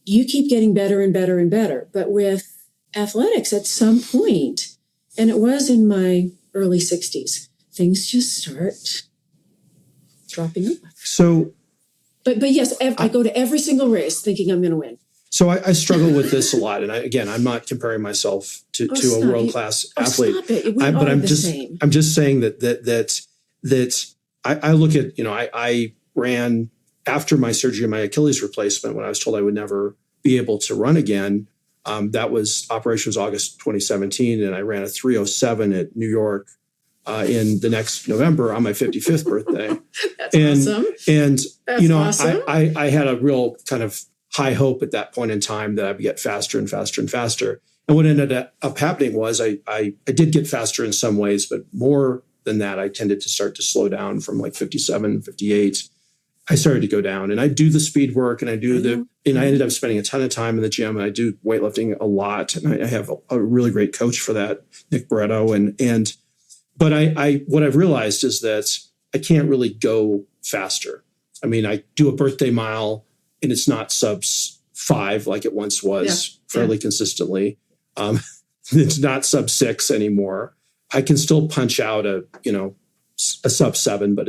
C: you keep getting better and better and better. But with athletics, at some point, and it was in my early 60s, things just start dropping off.
B: So,
C: but yes, I go to every single race thinking I'm going to win.
B: So I struggle with this a lot, and I'm not comparing myself to a world-class athlete.
C: Stop it. We are the same.
B: I'm just saying that I look at, I ran after my surgery, my Achilles replacement, when I was told I would never be able to run again. Operation was August 2017, and I ran a 3:07 at New York in the next November on my 55th birthday.
C: That's awesome.
B: And
C: That's awesome.
B: I had a real kind of high hope at that point in time that I would get faster and faster and faster. And what ended up happening was I did get faster in some ways, but more than that, I tended to start to slow down from like 57, 58. I started to go down, and I do the speed work, and I ended up spending a ton of time in the gym, and I do weightlifting a lot. And I have a really great coach for that, Nick Barretto. But what I've realized is that I can't really go faster. I do a birthday mile, and it's not sub 5 like it once was fairly consistently. It's not sub 6 anymore. I can still punch out a sub 7, but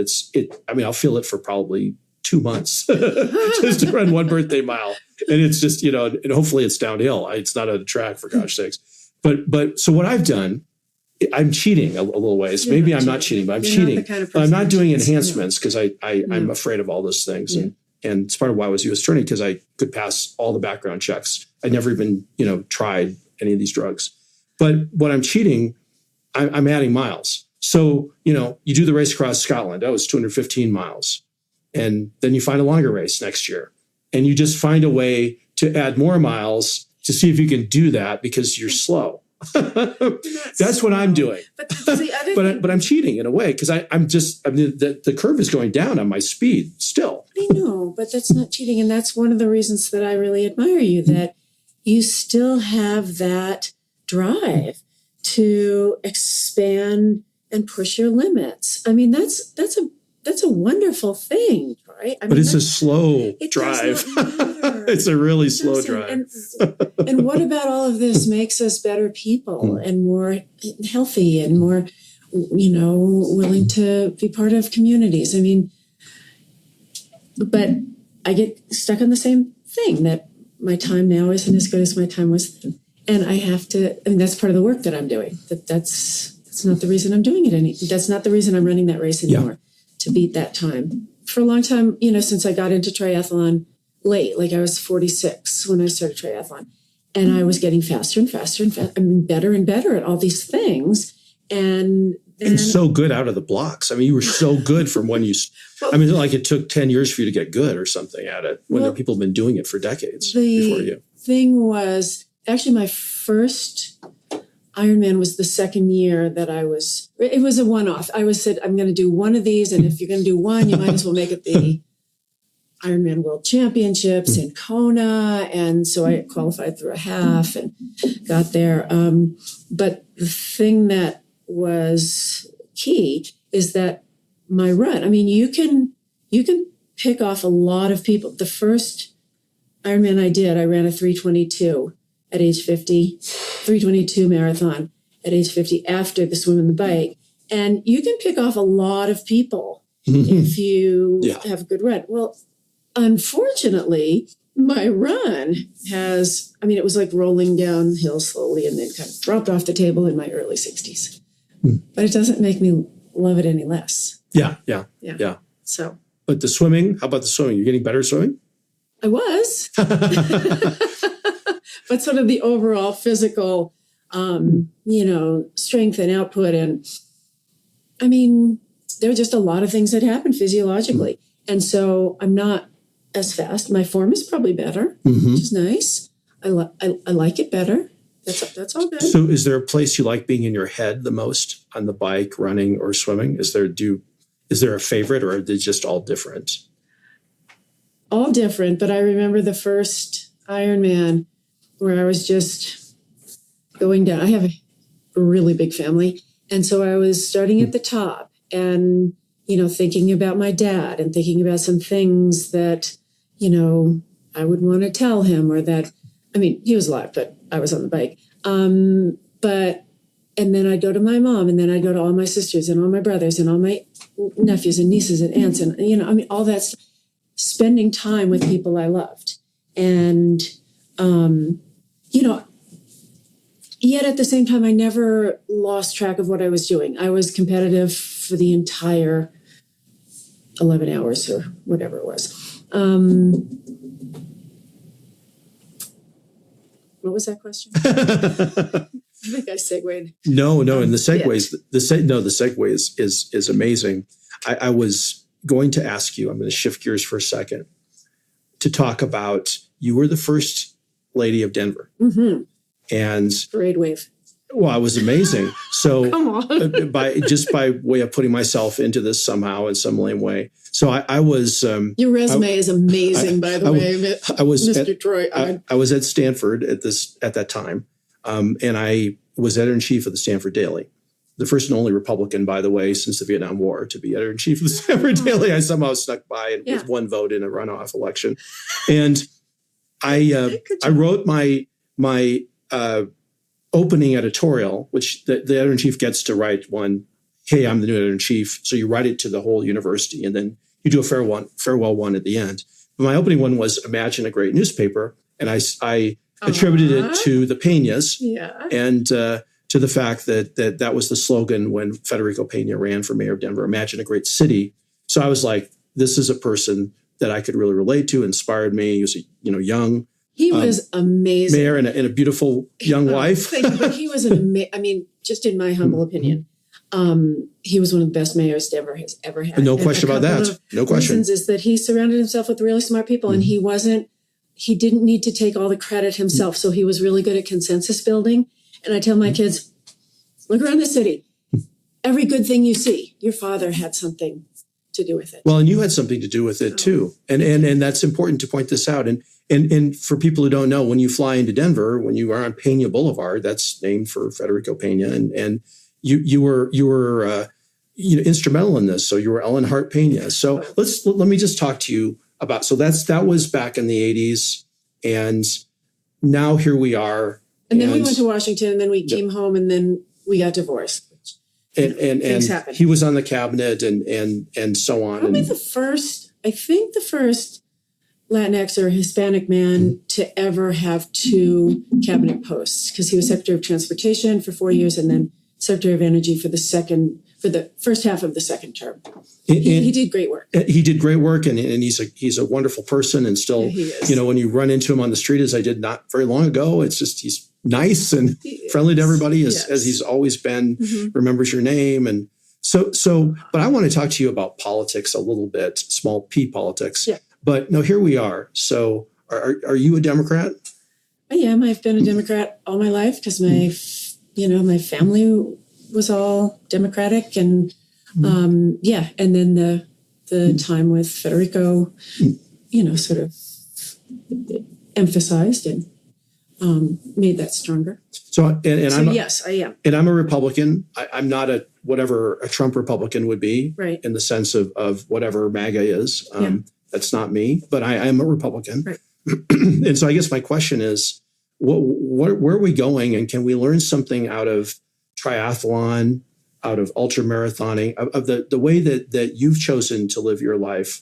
B: I'll feel it for probably 2 months just to run one birthday mile. And it's just, and hopefully it's downhill. It's not on a track, for gosh sakes. But so what I've done, I'm cheating a little ways. Maybe I'm not cheating, but I'm cheating. I'm not doing enhancements because I'm afraid of all those things. And it's part of why I was U.S. attorney, because I could pass all the background checks. I'd never even, tried any of these drugs. But when I'm cheating, I'm adding miles. So, you do the race across Scotland. That was 215 miles. And then you find a longer race next year. And you just find a way to add more miles to see if you can do that because you're slow. That's what I'm doing. But the other thing, but I'm cheating in a way because the curve is going down on my speed still.
C: I know, but that's not cheating. And that's one of the reasons that I really admire you, that you still have that drive to expand and push your limits. I mean, that's a wonderful thing, right?
B: But it's a slow drive. It's a really slow drive.
C: And what about all of this makes us better people and more healthy and more, willing to be part of communities? I mean, but I get stuck on the same thing, that my time now isn't as good as my time was then. And I have to, that's part of the work that I'm doing. That's not the reason I'm doing it that's not the reason I'm running that race anymore, to beat that time. For a long time, since I got into triathlon late, like I was 46 when I started triathlon, and I was getting faster and faster and better and better at all these things. And
B: so good out of the blocks. I mean, you were so good from when you, like it took 10 years for you to get good or something at it, when people have been doing it for decades before you.
C: The thing was, actually my first Ironman was the second year that it was a one-off. I said, I'm going to do one of these. And if you're going to do one, you might as well make it the Ironman World Championships in Kona. And so I qualified through a half and got there. But the thing that was key is that my run, you can pick off a lot of people. The first Ironman I ran a 3:22 at age 50, 3:22 marathon at age 50 after the swim and the bike. And you can pick off a lot of people if you have a good run. Well, unfortunately, my run it was like rolling downhill slowly and then kind of dropped off the table in my early 60s. But it doesn't make me love it any less.
B: Yeah.
C: So.
B: But the swimming, how about the swimming? You're getting better at swimming?
C: I was. But sort of the overall physical, strength and output. And there are just a lot of things that happen physiologically. And so I'm not as fast. My form is probably better, which is nice. I like it better. That's all good.
B: So is there a place you like being in your head the most on the bike, running, or swimming? Is there a favorite, or are they just all different?
C: All different, but I remember the first Ironman where I was just going down. I have a really big family. And so I was starting at the top and, thinking about my dad and thinking about some things that, I would want to tell him, or that, he was alive, but I was on the bike. And then I'd go to my mom, and then I'd go to all my sisters and all my brothers and all my nephews and nieces and aunts. And, all that stuff. Spending time with people I loved. And, yet at the same time, I never lost track of what I was doing. I was competitive for the entire 11 hours or whatever it was. What was that question? I think I segued.
B: No. And the segues, the segue is amazing. I was going to ask you, I'm going to shift gears for a second, to talk about, you were the first lady of Denver. Mm-hmm. And
C: parade wave.
B: Well, it was amazing. So
C: come on.
B: by way of putting myself into this somehow in some lame way. So I was.
C: Your resume is amazing, by the way.
B: I was
C: Mr. Troy.
B: I was at Stanford at that time, and I was editor-in-chief of the Stanford Daily. The first and only Republican, by the way, since the Vietnam War to be editor-in-chief of the Stanford Daily. I somehow snuck by with one vote in a runoff election, and I wrote my opening editorial, which the editor-in-chief gets to write one, hey, I'm the new editor-in-chief. So you write it to the whole university, and then you do a farewell one at the end. But my opening one was Imagine a Great Newspaper. And I attributed it to the Peñas and to the fact that was the slogan when Federico Peña ran for mayor of Denver, Imagine a Great City. So I was like, this is a person that I could really relate to, inspired me. He was young.
C: He was amazing.
B: Mayor and a beautiful young wife.
C: Thank you, but he was just in my humble opinion, he was one of the best mayors Denver has ever had.
B: No question about that. No question.
C: Reasons is that he surrounded himself with really smart people, and he didn't need to take all the credit himself. So he was really good at consensus building. And I tell my kids, look around the city. Every good thing you see, your father had something to do with it.
B: Well, and you had something to do with it too. And that's important to point this out. And for people who don't know, when you fly into Denver, when you are on Peña Boulevard, that's named for Federico Peña, and you were instrumental in this. So you were Ellen Hart Pena. So let me just talk to you about. So that was back in the 80s, and now here we are.
C: And then we went to Washington, and then we came home, and then we got divorced.
B: And
C: things happened.
B: He was on the cabinet and so on.
C: Probably the first Latinx or Hispanic man to ever have two cabinet posts, because he was Secretary of Transportation for 4 years and then Secretary of Energy for the first half of the second term. He did great work.
B: He did great work, and he's a wonderful person, and still,
C: he is.
B: When you run into him on the street, as I did not very long ago, it's just he's nice and friendly to everybody, as he's always been. Remembers your name, and so. But I want to talk to you about politics a little bit, small p politics.
C: Yeah.
B: But no, here we are. So, are you a Democrat?
C: I am. I've been a Democrat all my life because my family was all Democratic, and and then the time with Federico, sort of emphasized and made that stronger.
B: So
C: yes, I am.
B: And I'm a Republican. I'm not a Trump Republican would be,
C: right, in
B: the sense of whatever MAGA is. That's not me, but I am a Republican.
C: Right.
B: And so I guess my question is, where are we going, and can we learn something out of triathlon, out of ultra marathoning, of the way that you've chosen to live your life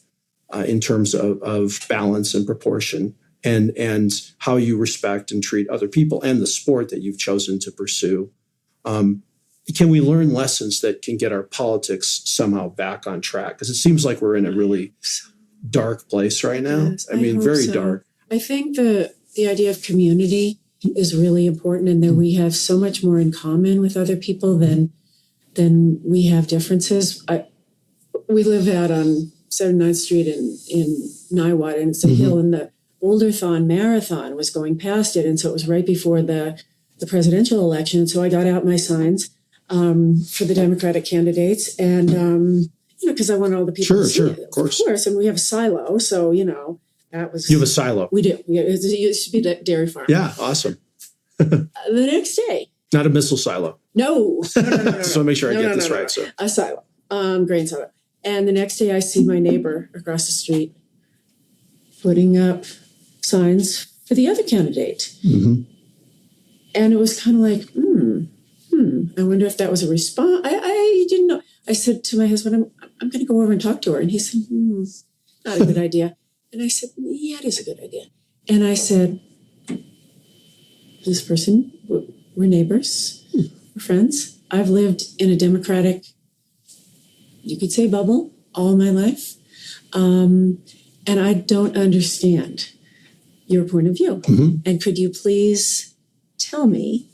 B: in terms of balance and proportion, and how you respect and treat other people and the sport that you've chosen to pursue? Can we learn lessons that can get our politics somehow back on track? Because it seems like we're in a really dark place right now.
C: Yes,
B: very dark.
C: I think the idea of community is really important, and that we have so much more in common with other people than we have differences. We live out on 79th Street in Niwot, and it's a hill, and the Boulderthon Marathon was going past it, and so it was right before the presidential election. So I got out my signs for the Democratic candidates, and because I wanted all the people to see it. Of course. And we have a silo, so that was.
B: You have a silo.
C: We do. It used to be the dairy farm.
B: Yeah, awesome.
C: The next day.
B: Not a missile silo.
C: No.
B: Just want to make sure I get this right. So
C: a silo, grain silo. And the next day I see my neighbor across the street putting up signs for the other candidate. And it was kind of like, I wonder if that was a response. I didn't know. I said to my husband, I'm going to go over and talk to her. And he said, not a good idea. And I said, yeah, it is a good idea. And I said, this person, we're neighbors, we're friends. I've lived in a Democratic, you could say, bubble all my life. And I don't understand your point of view. And could you please tell me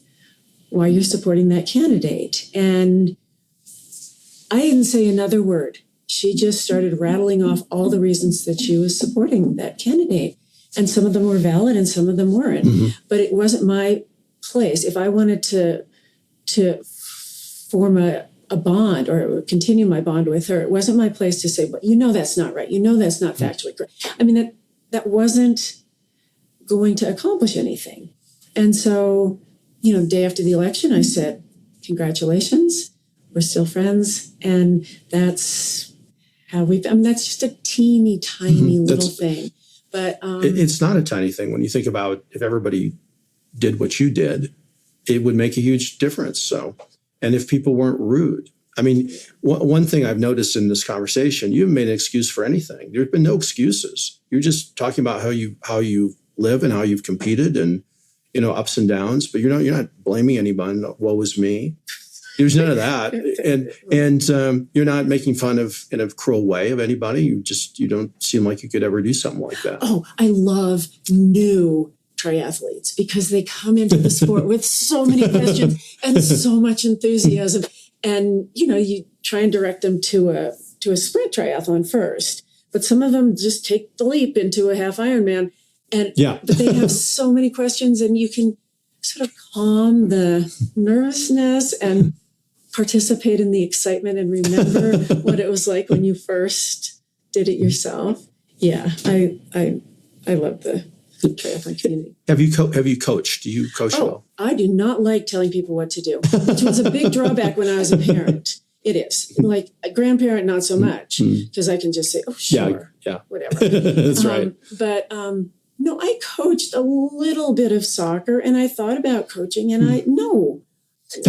C: why you're supporting that candidate? And I didn't say another word. She just started rattling off all the reasons that she was supporting that candidate. And some of them were valid and some of them weren't. But it wasn't my place. If I wanted to form a bond or continue my bond with her, it wasn't my place to say, but that's not right. That's not factually correct. I mean, that wasn't going to accomplish anything. And so, day after the election, I said, congratulations. We're still friends. And that's how that's just a teeny tiny little thing. But
B: it's not a tiny thing when you think about if everybody did what you did, it would make a huge difference. So, and if people weren't rude, I mean, one thing I've noticed in this conversation, you haven't made an excuse for anything. There's been no excuses. You're just talking about how you live and how you've competed and, ups and downs, but you're not blaming anyone. Woe is me. There's none of that. And you're not making fun of in a cruel way of anybody. You don't seem like you could ever do something like that.
C: Oh, I love new triathletes because they come into the sport with so many questions and so much enthusiasm. And, you try and direct them to a sprint triathlon first, but some of them just take the leap into a half Ironman. And but they have so many questions, and you can sort of calm the nervousness and participate in the excitement and remember what it was like when you first did it yourself. Yeah, I love the triathlon community.
B: Have you coached? Do you coach well?
C: I do not like telling people what to do, which was a big drawback when I was a parent. It is. Like a grandparent, not so much, because I can just say, oh, sure, whatever.
B: That's right.
C: But no, I coached a little bit of soccer, and I thought about coaching, and I don't want to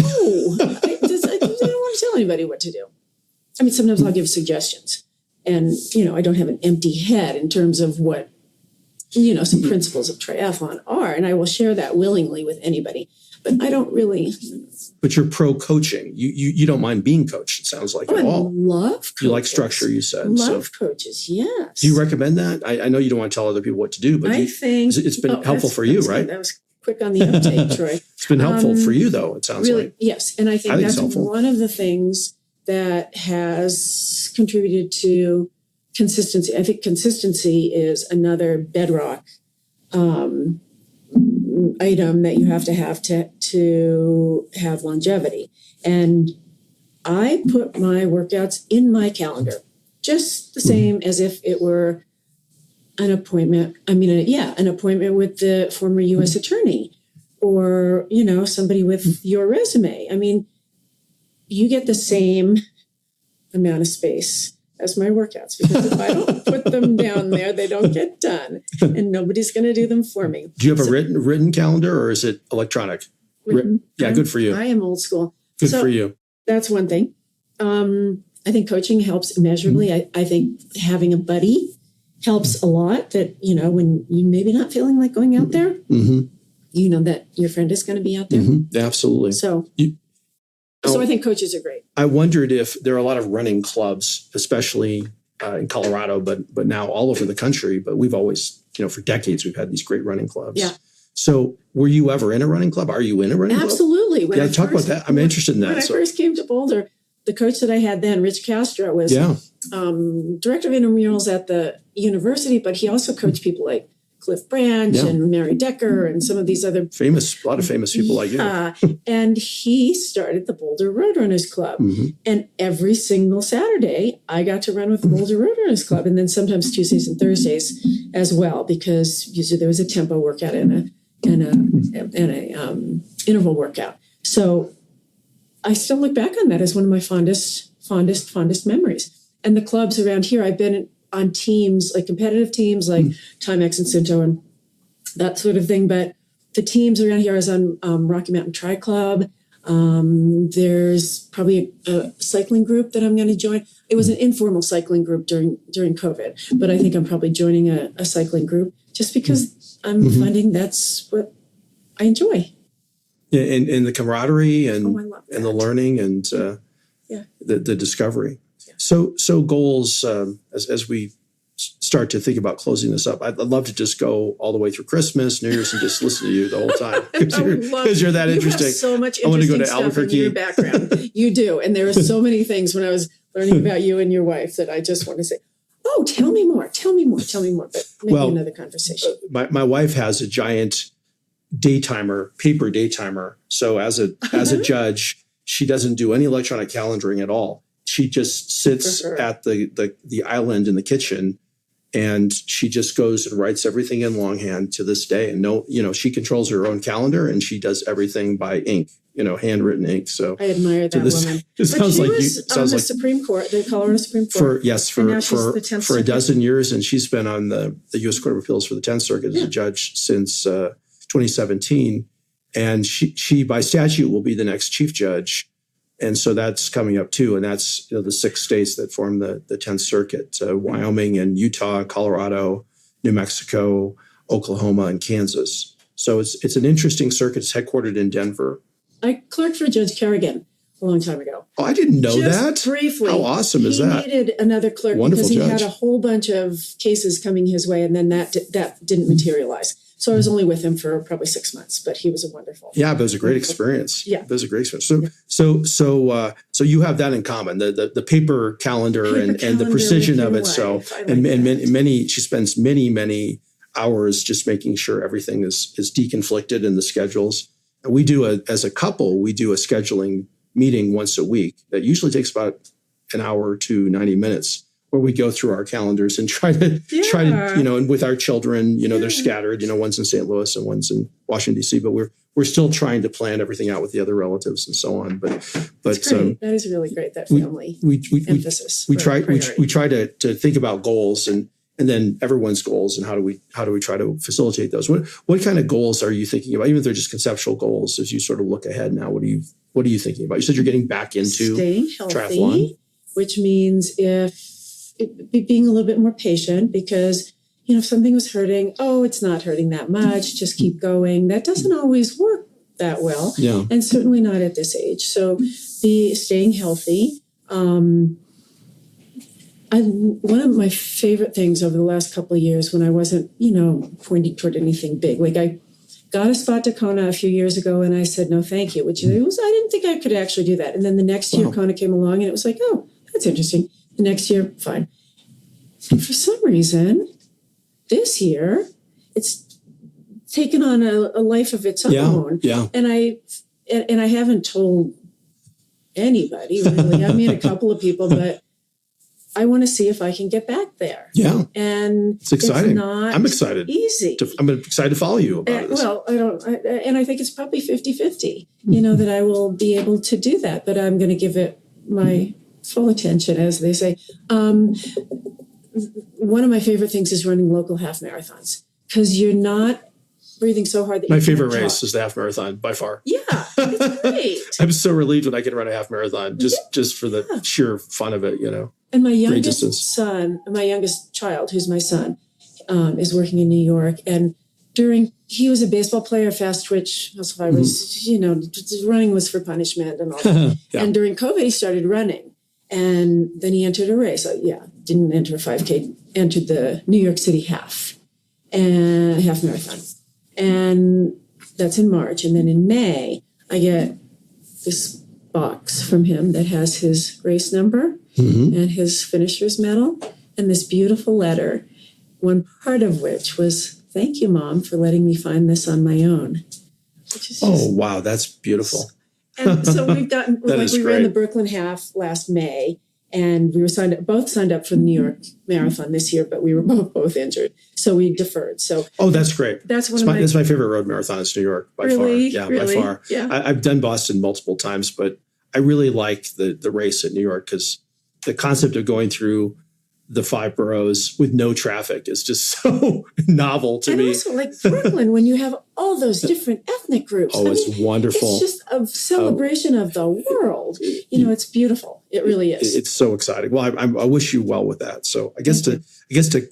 C: tell anybody what to do. I mean, sometimes I'll give suggestions, and, I don't have an empty head in terms of what, some principles of triathlon are, and I will share that willingly with anybody, but I don't really.
B: But you're pro coaching. You don't mind being coached, it sounds like, at all.
C: I love coaches.
B: You like structure, you said.
C: Love coaches, yes.
B: Do you recommend that? I know you don't want to tell other people what to do, but
C: I think
B: it's been helpful for you, right?
C: That was quick on the uptake, Troy.
B: It's been helpful for you, though, it sounds
C: really,
B: like.
C: Yes, and I think that's one of the things that has contributed to consistency. I think consistency is another bedrock item that you have to have longevity. And I put my workouts in my calendar, just the same as if it were an appointment. I mean, an appointment with the former U.S. attorney or, somebody with your resume. I mean, you get the same amount of space as my workouts, because if I don't put them down there, they don't get done, and nobody's going to do them for me.
B: Do you have a written calendar, or is it electronic?
C: Written.
B: Yeah, good for you.
C: I am old school.
B: Good for you.
C: That's one thing. I think coaching helps immeasurably. I think having a buddy helps a lot. That when you maybe not feeling like going out there, you know that your friend is going to be out there.
B: Absolutely.
C: So I think coaches are great.
B: I wondered if there are a lot of running clubs, especially in Colorado, but now all over the country. But we've always, for decades, we've had these great running clubs.
C: Yeah.
B: So were you ever in a running club? Are you in a running club?
C: Absolutely.
B: Talk about that. I'm interested in that.
C: When I first came to Boulder, the coach that I had then, Rich Castro, was director of intramurals at the university, but he also coached people like Cliff Branch and Mary Decker and some of these other
B: a lot of famous people like you.
C: And he started the Boulder Roadrunners Club. And every single Saturday, I got to run with the Boulder Roadrunners Club, and then sometimes Tuesdays and Thursdays as well, because usually there was a tempo workout and a interval workout. So I still look back on that as one of my fondest memories. And the clubs around here, I've been on teams, like competitive teams, like Timex and Cinto and that sort of thing. But the teams around here, I was on Rocky Mountain Tri Club. There's probably a cycling group that I'm going to join. It was an informal cycling group during COVID, but I think I'm probably joining a cycling group just because I'm finding that's what I enjoy.
B: Yeah, and the camaraderie and the learning and the discovery. So goals, as we start to think about closing this up, I'd love to just go all the way through Christmas, New Year's, and just listen to you the whole time because you're that interesting.
C: You have so much
B: I want to go
C: interesting
B: to
C: stuff
B: Albuquerque.
C: in your background. You do, and there are so many things when I was learning about you and your wife that I just want to say, oh, tell me more. But maybe another conversation.
B: My wife has a giant paper day timer. So as a judge, she doesn't do any electronic calendaring at all. She just sits at the island in the kitchen, and she just goes and writes everything in longhand to this day. And she controls her own calendar, and she does everything by ink, handwritten ink. So
C: I admire that woman.
B: It sounds like
C: the Supreme Court, the Colorado Supreme Court.
B: For a dozen years, and she's been on the U.S. Court of Appeals for the 10th Circuit as a judge since 2017. And she by statute will be the next chief judge. And so that's coming up too. And that's the 6 states that form the 10th Circuit, Wyoming and Utah, Colorado, New Mexico, Oklahoma, and Kansas. So it's an interesting circuit. It's headquartered in Denver.
C: I clerked for Judge Kerrigan a long time ago.
B: Oh, I didn't know that.
C: Briefly.
B: How awesome is that?
C: He needed another clerk
B: Wonderful
C: because he
B: judge.
C: had a whole bunch of cases coming his way, and then that didn't materialize. So I was only with him for probably 6 months, but he was a wonderful.
B: Yeah, but it was a great experience.
C: Yeah,
B: it was a great experience. So you have that in common, the paper calendar and the precision of it. So she spends many hours just making sure everything is deconflicted in the schedules. And we do as a couple, we do a scheduling meeting once a week that usually takes about an hour to 90 minutes, where we go through our calendars and try to, and with our children, they're scattered, one's in St. Louis and one's in Washington, D.C., but we're still trying to plan everything out with the other relatives and so on. But
C: that is really great, that family emphasis.
B: We try to think about goals and then everyone's goals and how do we try to facilitate those? What kind of goals are you thinking about? Even if they're just conceptual goals, as you sort of look ahead now, what are you thinking about? You said you're getting back into
C: staying healthy,
B: triathlon,
C: which means being a little bit more patient, because if something was hurting, it's not hurting that much, just keep going. That doesn't always work that well, and certainly not at this age. So staying healthy. One of my favorite things over the last couple of years, when I wasn't, pointing toward anything big, like I got a spot to Kona a few years ago and I said, no, thank you, which I didn't think I could actually do that. And then the next year Kona came along and it was like, oh, that's interesting. The next year, fine. And for some reason, this year, it's taken on a life of its own.
B: Yeah.
C: And I haven't told anybody really. I mean, a couple of people, but I want to see if I can get back there.
B: Yeah.
C: And
B: it's exciting.
C: It's not
B: I'm excited.
C: Easy.
B: I'm excited to follow you about this.
C: Well, I think it's probably 50-50, that I will be able to do that, but I'm going to give it my full attention, as they say. One of my favorite things is running local half marathons, because you're not breathing so hard that
B: my favorite race is the half marathon by far.
C: Yeah, it's great.
B: I'm so relieved when I can run a half marathon just for the sheer fun of it,
C: And my youngest child, who's my son, is working in New York. And he was a baseball player, fast twitch. Also, I was, running was for punishment and all that.
B: Yeah.
C: And during COVID, he started running. And then he entered a race. Didn't enter a 5K, entered the New York City half marathon. And that's in March. And then in May, I get this box from him that has his race number and his finisher's medal and this beautiful letter, one part of which was, thank you, Mom, for letting me find this on my own.
B: Wow, that's beautiful.
C: And so we've gotten, we
B: great.
C: ran the Brooklyn half last May, and we were both signed up for the New York Marathon this year, but we were both injured. So we deferred.
B: That's great.
C: That's
B: that's my favorite road marathon is New York by far. Yeah,
C: really?
B: By far.
C: Yeah.
B: I've done Boston multiple times, but I really like the race at New York because the concept of going through the 5 boroughs with no traffic is just so novel to me.
C: And also like Brooklyn, when you have all those different ethnic groups.
B: It's wonderful.
C: It's just a celebration of the world. It's beautiful. It really is.
B: It's so exciting. Well, I wish you well with that. So I guess to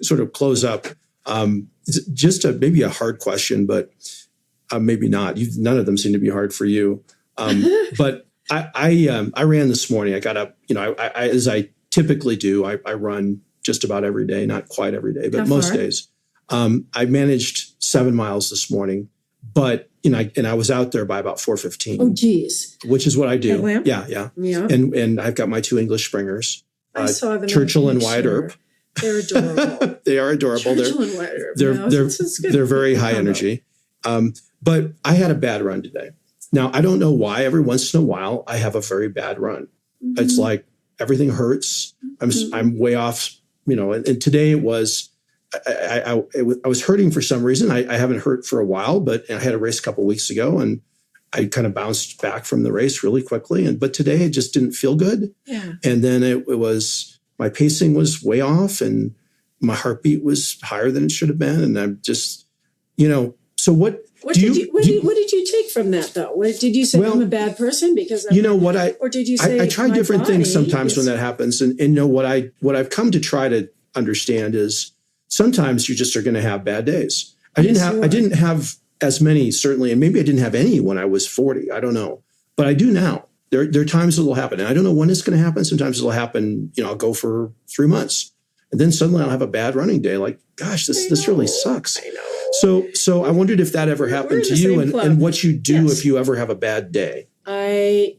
B: sort of close up, just maybe a hard question, but maybe not. None of them seem to be hard for you. But I ran this morning. I got up, I as I typically do, I run just about every day, not quite every day, but most days. I managed 7 miles this morning, but I was out there by about 4:15.
C: Oh, geez.
B: Which is what I do.
C: Atlanta?
B: Yeah. And I've got my 2 English springers,
C: I saw them.
B: Churchill and Wyatt Earp.
C: They're adorable.
B: They are adorable.
C: Churchill and Wyatt Earp.
B: They're very high energy. But I had a bad run today. Now, I don't know why. Every once in a while, I have a very bad run. Mm-hmm. It's like everything hurts. I'm way off, and today it was, I was hurting for some reason. I haven't hurt for a while, but I had a race a couple of weeks ago and I kind of bounced back from the race really quickly. But today it just didn't feel good.
C: Yeah.
B: And then it was, my pacing was way off and my heartbeat was higher than it should have been. And I'm just, So what
C: did you take from that though? What did you say? I'm a bad person because or did you say
B: I try different things sometimes when that happens, and what I've come to try to understand is sometimes you just are going to have bad days. I didn't have as many, certainly, and maybe I didn't have any when I was 40. I don't know, but I do now. There are times it'll happen, and I don't know when it's going to happen. Sometimes it'll happen. I'll go for 3 months, and then suddenly I'll have a bad running day. Like, gosh, this really sucks. I know. So I wondered if that ever happened to you, and what you do if you ever have a bad day.
C: I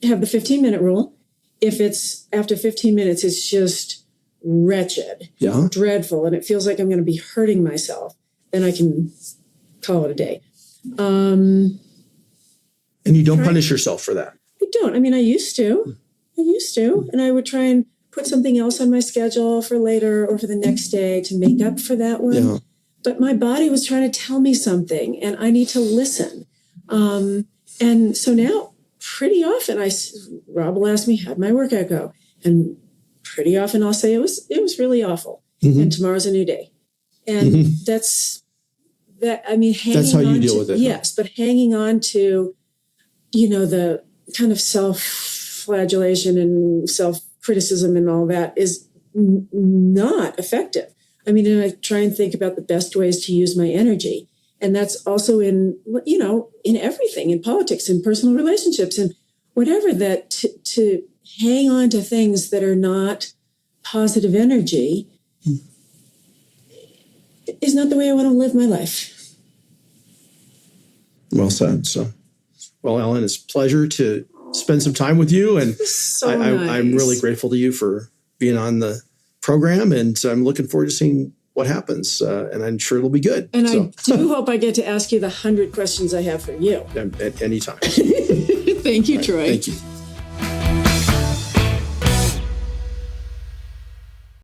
C: have the 15-minute rule. If it's after 15 minutes, it's just wretched, dreadful, and it feels like I'm going to be hurting myself, then I can call it a day. And
B: you don't punish yourself for that?
C: I don't. I mean, I used to, and I would try and put something else on my schedule for later or for the next day to make up for that one. Yeah. But my body was trying to tell me something, and I need to listen. And so now, pretty often, Rob will ask me, how'd my workout go? And pretty often I'll say it was really awful, and tomorrow's a new day. And that's that. I mean,
B: that's how you deal with it.
C: Yes, but hanging on to, the kind of self-flagellation and self-criticism and all that is not effective. I mean, and I try and think about the best ways to use my energy. And that's also in everything, in politics, in personal relationships, and whatever, that to hang on to things that are not positive energy is not the way I want to live my life.
B: Well said. So, well, Ellen, it's a pleasure to spend some time with you. And
C: nice.
B: I'm really grateful to you for being on the program. And I'm looking forward to seeing what happens. And I'm sure it'll be good.
C: And I do hope I get to ask you the 100 questions I have for you.
B: At any time.
C: Thank you, Troy.
B: Thank you.